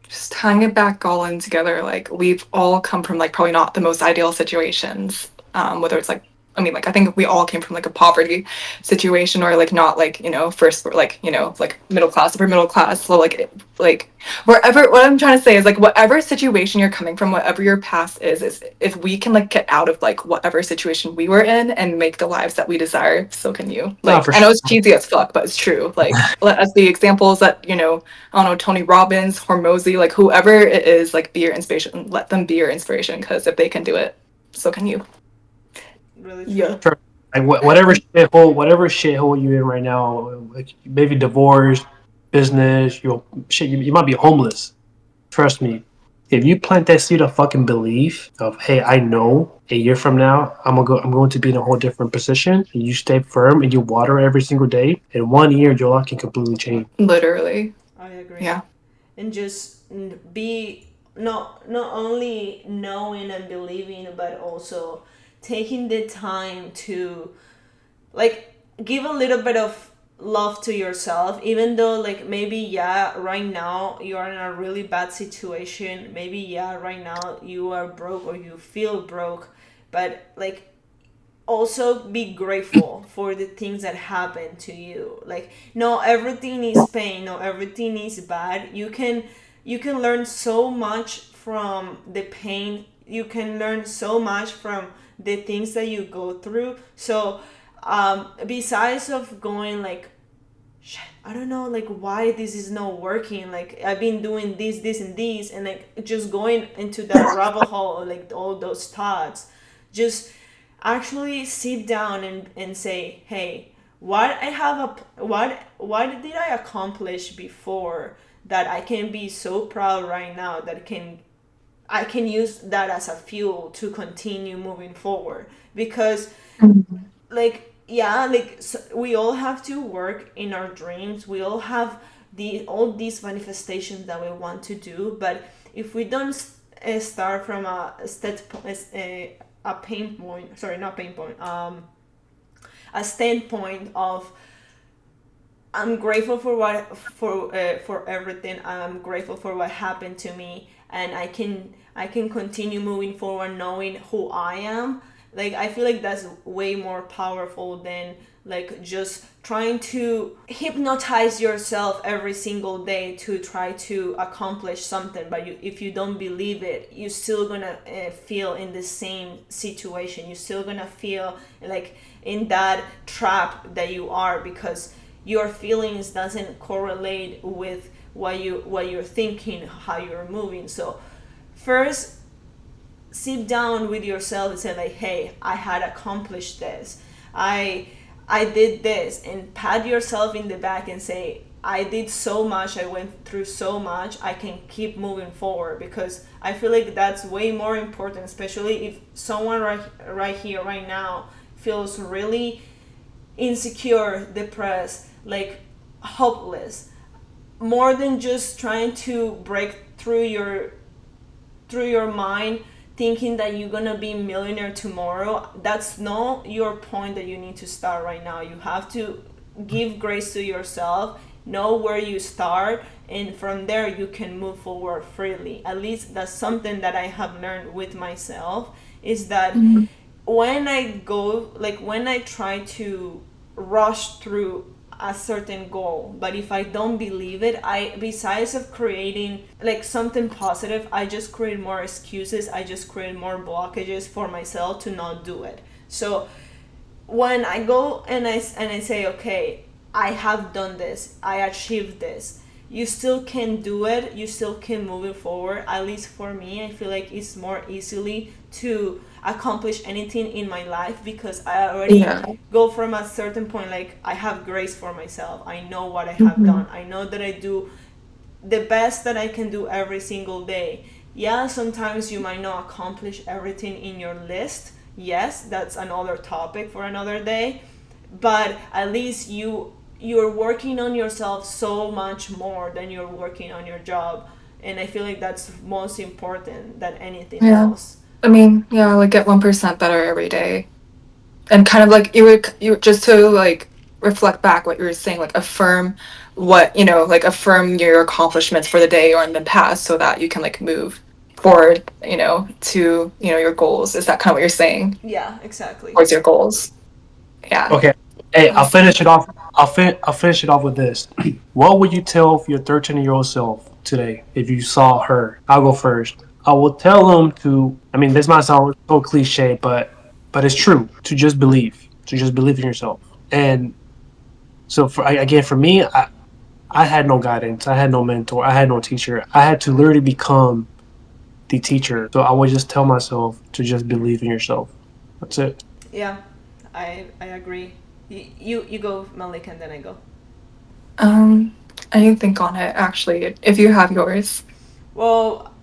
Just tying it back all in together, like we've all come from like probably not the most ideal situations, whether it's like I mean like I think we all came from like a poverty situation, or like not like first like like middle class, upper middle class. So like wherever, what I'm trying to say is like whatever situation you're coming from, whatever your past is if we can like get out of like whatever situation we were in and make the lives that we desire, so can you. No, Like for I know sure. it's cheesy as fuck, but it's true. Like let us be examples that I don't know, Tony Robbins, Hormozy, like whoever it is, like be your inspiration. Let them be your inspiration, because if they can do it, so can you. Really Yeah. true. Sure. Like whatever shithole you're in right now, like maybe divorce, business, you might be homeless. Trust me, if you plant that seed of fucking belief of, hey, I know a year from now I'm going to be in a whole different position, and you stay firm and you water every single day, in 1 year your life can completely change. Literally. I agree. Yeah. And just be not only knowing and believing, but also taking the time to like give a little bit of love to yourself, even though like maybe yeah right now you are in a really bad situation, maybe yeah right now you are broke or you feel broke, but like also be grateful for the things that happen to you. Like no everything is pain, no everything is bad. You can learn so much from the pain, you can learn so much from the things that you go through. So besides of going like shit, I don't know like why this is not working, like I've been doing this and this, and like just going into that rabbit hole, like all those thoughts, just actually sit down and say, hey, what did I accomplish before that I can be so proud right now, that I can use that as a fuel to continue moving forward. Because like yeah, like so we all have to work in our dreams, we all have all these manifestations that we want to do, but if we don't start from a pain point, sorry, not pain point, a standpoint of I'm grateful for for everything. I'm grateful for what happened to me, and I can continue moving forward knowing who I am. Like I feel like that's way more powerful than like just trying to hypnotize yourself every single day to try to accomplish something, but if you don't believe it, you're still gonna feel in the same situation, you're still gonna feel like in that trap that you are, because your feelings doesn't correlate with what you're thinking, how you're moving. So first sit down with yourself and say like, hey, I had accomplished this, I did this, and pat yourself in the back and say, I did so much, I went through so much, I can keep moving forward. Because I feel like that's way more important, especially if someone right here right now feels really insecure, depressed, like hopeless, more than just trying to break through your mind thinking that you're gonna be a millionaire tomorrow. That's not your point that you need to start right now. You have to give grace to yourself, know where you start, and from there you can move forward freely. At least that's something that I have learned with myself, is that when I try to rush through a certain goal, but if I don't believe it, I, besides of creating like something positive, I just create more excuses, I just create more blockages for myself to not do it. So when I go and I say, okay, I have done this, I achieved this, you still can do it, you still can move it forward. At least for me, I feel like it's more easily to accomplish anything in my life, because I already go from a certain point, like I have grace for myself, I know what I have done, I know that I do the best that I can do every single day. Yeah, sometimes you might not accomplish everything in your list, yes, that's another topic for another day, but at least you're working on yourself so much more than you're working on your job. And I feel like that's most important than anything else. I mean, yeah, like get 1% better every day. And kind of like you just to like reflect back what you were saying, like affirm like affirm your accomplishments for the day or in the past, so that you can like move forward, to, your goals. Is that kind of what you're saying? Yeah, exactly. Towards your goals. Yeah. Okay. Hey, I'll finish it off. I'll finish it off with this. What would you tell your 13-year-old self today if you saw her? I'll go first. I will tell them to. I mean, this might sound so cliche, but it's true. To just believe. To just believe in yourself. And so for me, I had no guidance. I had no mentor. I had no teacher. I had to literally become the teacher. So I would just tell myself to just believe in yourself. That's it. Yeah, I agree. You go, Malik, and then I go. I can think on it actually. If you have yours. Well,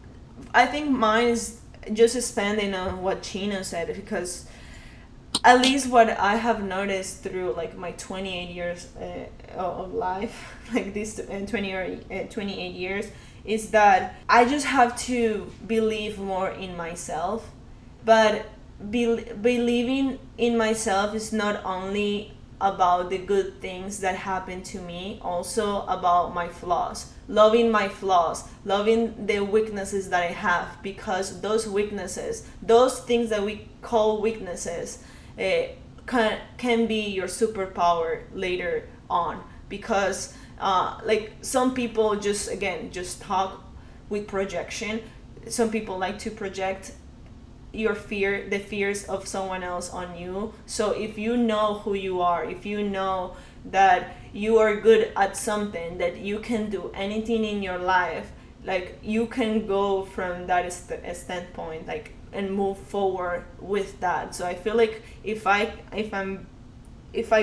I think mine is just expanding on what Chino said, because at least what I have noticed through like my 28 years of life, like this 28 years, is that I just have to believe more in myself. But believing in myself is not only about the good things that happen to me, also about my flaws. Loving my flaws, loving the weaknesses that I have, because those weaknesses, those things that we call weaknesses, can be your superpower later on. Because like some people just, again, just talk with projection. Some people like to project the fears of someone else on you. So if you know who you are, if you know that you are good at something, that you can do anything in your life, like you can go from that standpoint, like, and move forward with that. So I feel like if I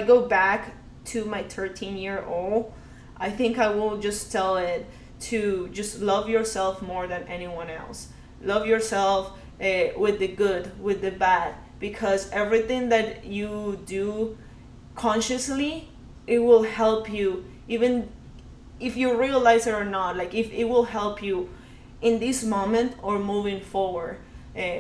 go back to my 13-year-old, I think I will just tell it to just love yourself more than anyone else. Love yourself, with the good, with the bad, because everything that you do consciously, it will help you, even if you realize it or not. Like, if it will help you in this moment or moving forward,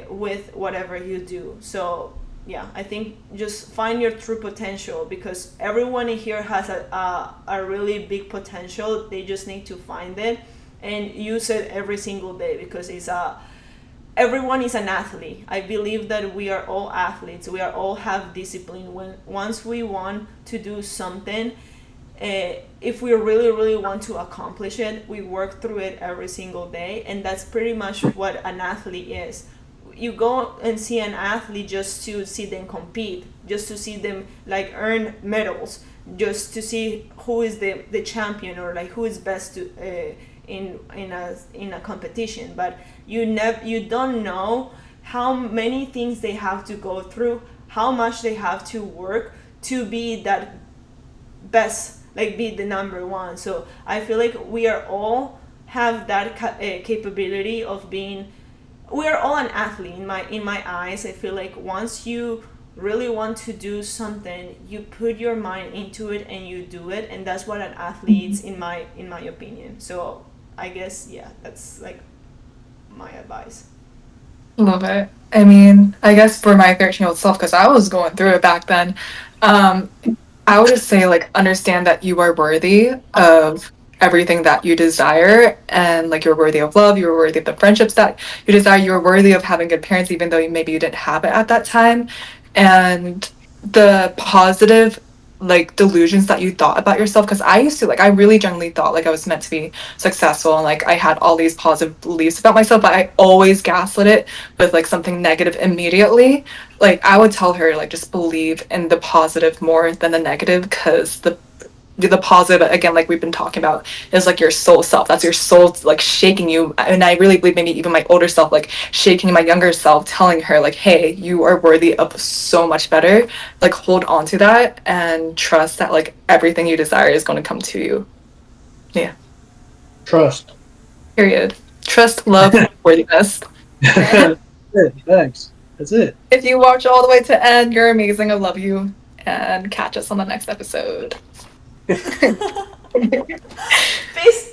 with whatever you do. So yeah, I think just find your true potential, because everyone in here has a really big potential. They just need to find it and use it every single day, because everyone is an athlete. I believe that we are all athletes. We are all have discipline. Once we want to do something, if we really, really want to accomplish it, we work through it every single day, and that's pretty much what an athlete is. You go and see an athlete just to see them compete, just to see them like earn medals, just to see who is the champion, or like who is best to in a competition. But you don't know how many things they have to go through, how much they have to work to be that best, like be the number one. So I feel like we are all have that capability of being. We are all an athlete in my eyes. I feel like once you really want to do something, you put your mind into it and you do it, and that's what an athlete is, in my opinion. So I guess, yeah, that's like my advice. Love it. I mean, I guess for my 13-year-old self, because I was going through it back then, um, I would just say, like, understand that you are worthy of everything that you desire, and like you're worthy of love, you're worthy of the friendships that you desire, you're worthy of having good parents, even though maybe you didn't have it at that time. And the positive, like, delusions that you thought about yourself, because I used to, like, I really generally thought like I was meant to be successful, and like I had all these positive beliefs about myself, but I always gaslit it with like something negative immediately. Like, I would tell her, like, just believe in the positive more than the negative, because the positive, again, like we've been talking about, is like your soul self. That's your soul, like, shaking you. And I really believe maybe even my older self, like, shaking my younger self, telling her, like, hey, you are worthy of so much better. Like, hold on to that and trust that, like, everything you desire is going to come to you. Yeah. Trust. Period. Trust, love, worthiness. Thanks. That's it. If you watch all the way to end, you're amazing. I love you. And catch us on the next episode. Peace.